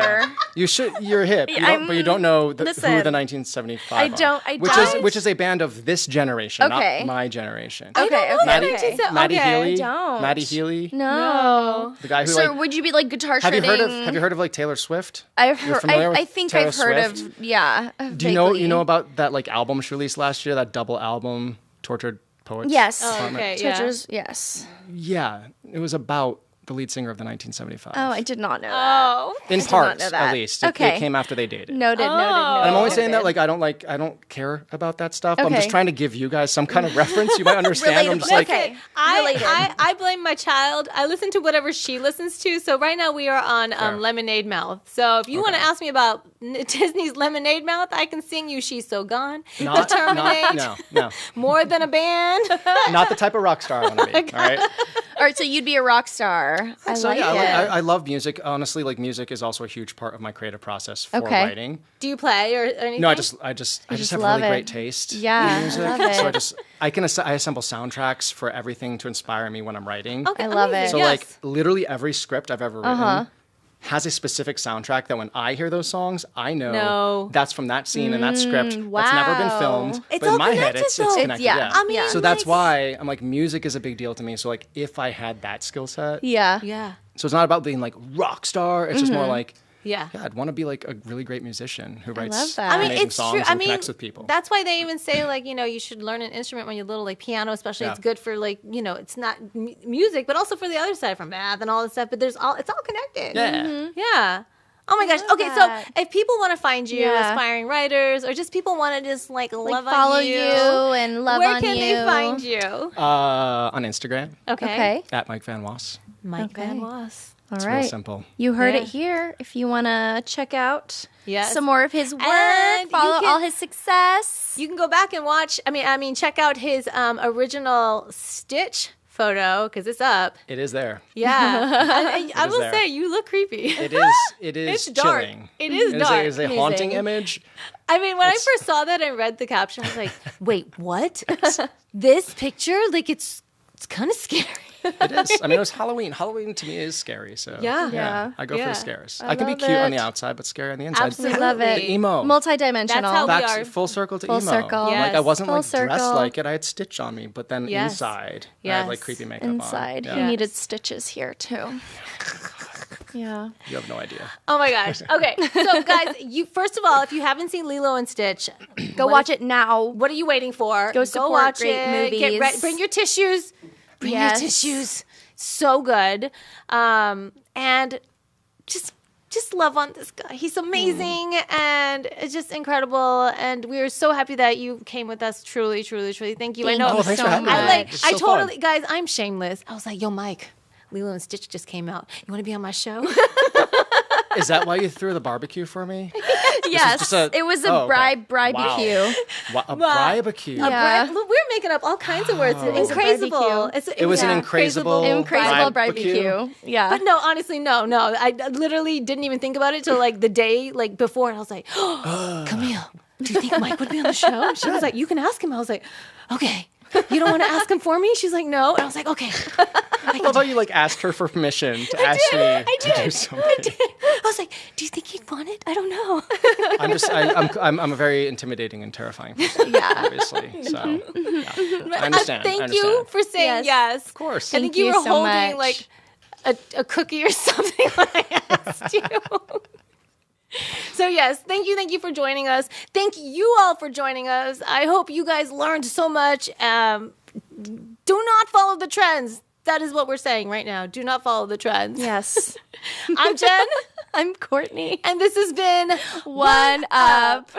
Yeah. You're hip. But you don't know who the listen, 1975 I don't- are, I which don't. Which is a band of this generation, Okay. not my generation. Okay, I don't know okay, that okay. 1970 Maddie okay. Healy. don't. Maddie Healy. No. The guy who So like. would you be like guitar Have you shredding? heard of like Taylor Swift? I've You're heard. familiar I with think Taylor I've heard Swift? of. Yeah. Do you know about that like album she released last year? That double album, Tortured Poets. Yes. Oh, okay. Yeah. Churches. Yes. Yeah, it was about the lead singer of the 1975. Oh, I did not know that. Oh. In not parts, know that. at least. Okay. It came after they dated. Noted. Oh. Noted. And I'm only saying that noted. like I don't care about that stuff. I'm Okay. just trying to give you guys some kind of reference you might understand. I'm just Relatable. like, Okay. Related. I blame my child. I listen to whatever she listens to. So right now we are on Fair. Lemonade Mouth. So if you want to ask me about Disney's Lemonade Mouth, I can sing you "She's So Gone." not, Terminate. no, More than a band. not the type of rock star I want to be. All right. All right. So you'd be a rock star. I So like yeah, it. I love music. Honestly, like music is also a huge part of my creative process for Okay. writing. Do you play or anything? No, I just have love really it. great taste. Yeah, in music. I love it. So I assemble soundtracks for everything to inspire me when I'm writing. Okay, I love amazing. it. So Yes. like literally every script I've ever written has a specific soundtrack that when I hear those songs, I know No. that's from that scene and that script that's never been wow. filmed. It's but all in my head, connected, it's though. connected. Yeah. I mean, So that's why I'm like, music is a big deal to me. So like, if I had that skill set, Yeah. Yeah. so it's not about being like rock star. It's just more like, Yeah. I'd want to be like a really great musician who writes love that. I mean, amazing it's songs true. and connects with people. That's why they even say, like, you should learn an instrument when you're little, like piano, especially. Yeah. It's good for, like, it's not music, but also for the other side, for math and all this stuff. But it's all connected. Yeah. Yeah. Oh my gosh. Okay, that. so if people want to find you, Yeah. aspiring writers, or just people want to just like love follow on you, and love where on can you. they find you? On Instagram, Okay. at Mike Van Waes. Mike Okay. Van Waes. All It's right. real simple. You heard Yeah. it here. If you want to check out Yes. some more of his work, And follow you can- all his success. You can go back and watch. I mean, check out his original Stitch photo because it's up. It is there. Yeah, I is will there. say you look creepy. It is. It is It's dark. chilling. It is dark. It is a haunting image. I mean, when It's- I first saw that and read the caption, I was like, "Wait, what? This picture? Like, it's kind of scary." It is. I mean, it was Halloween. Halloween to me is scary. So Yeah. Yeah. I go for Yeah. the scares. I can be love cute on it. the outside, but scary on the inside. Absolutely. Love it. The emo. Multidimensional. That's how we Back are. full circle to Full emo. circle. Like I Yes. wasn't Full like dressed circle. like it. I had Stitch on me, but then Yes. inside I Yes. had like creepy makeup Inside. on. He Yeah. needed stitches here too. Yeah. You have no idea. Oh my gosh. Okay, so guys, you first of all, if you haven't seen Lilo and Stitch, Go watch it now. what are you waiting for? Go support watch great it. Get movies. ready. Bring your tissues. Bring Yes. your tissues. So good. And just love on this guy. He's amazing and it's just incredible. And we are so happy that you came with us. Truly, truly, truly. Thank you. Thank I know. you Oh, thanks for having me. I It's so totally, fun. guys, I'm shameless. I was like, yo, Mike, Lilo and Stitch just came out. You want to be on my show? Is that why you threw the barbecue for me? Yes, just a- it was a oh, okay. barbecue. A barbecue. Yeah. We're making up all kinds of words. was a Incredible. barbecue. It was an incredible Incredible barbecue. barbecue. Yeah. But no, honestly, no. I literally didn't even think about it till like the day like before, and I was like, oh, Camille, do you think Mike would be on the show? She was like, you can ask him. I was like, okay. You don't want to ask him for me? She's like, no. And I was like, okay. I love how you like asked her for permission to ask me to do something. I was like, do you think he'd want it? I don't know. I'm a very intimidating and terrifying person. Yeah. Obviously. So yeah. I understand. Thank you for saying yes. Of course. I think Thank you you were so holding much. like a cookie or something when I asked you. So yes, thank you for joining us. Thank you all for joining us. I hope you guys learned so much. Do not follow the trends. That is what we're saying right now. Do not follow the trends. Yes. I'm Jen, I'm Courtney. and this has been One up.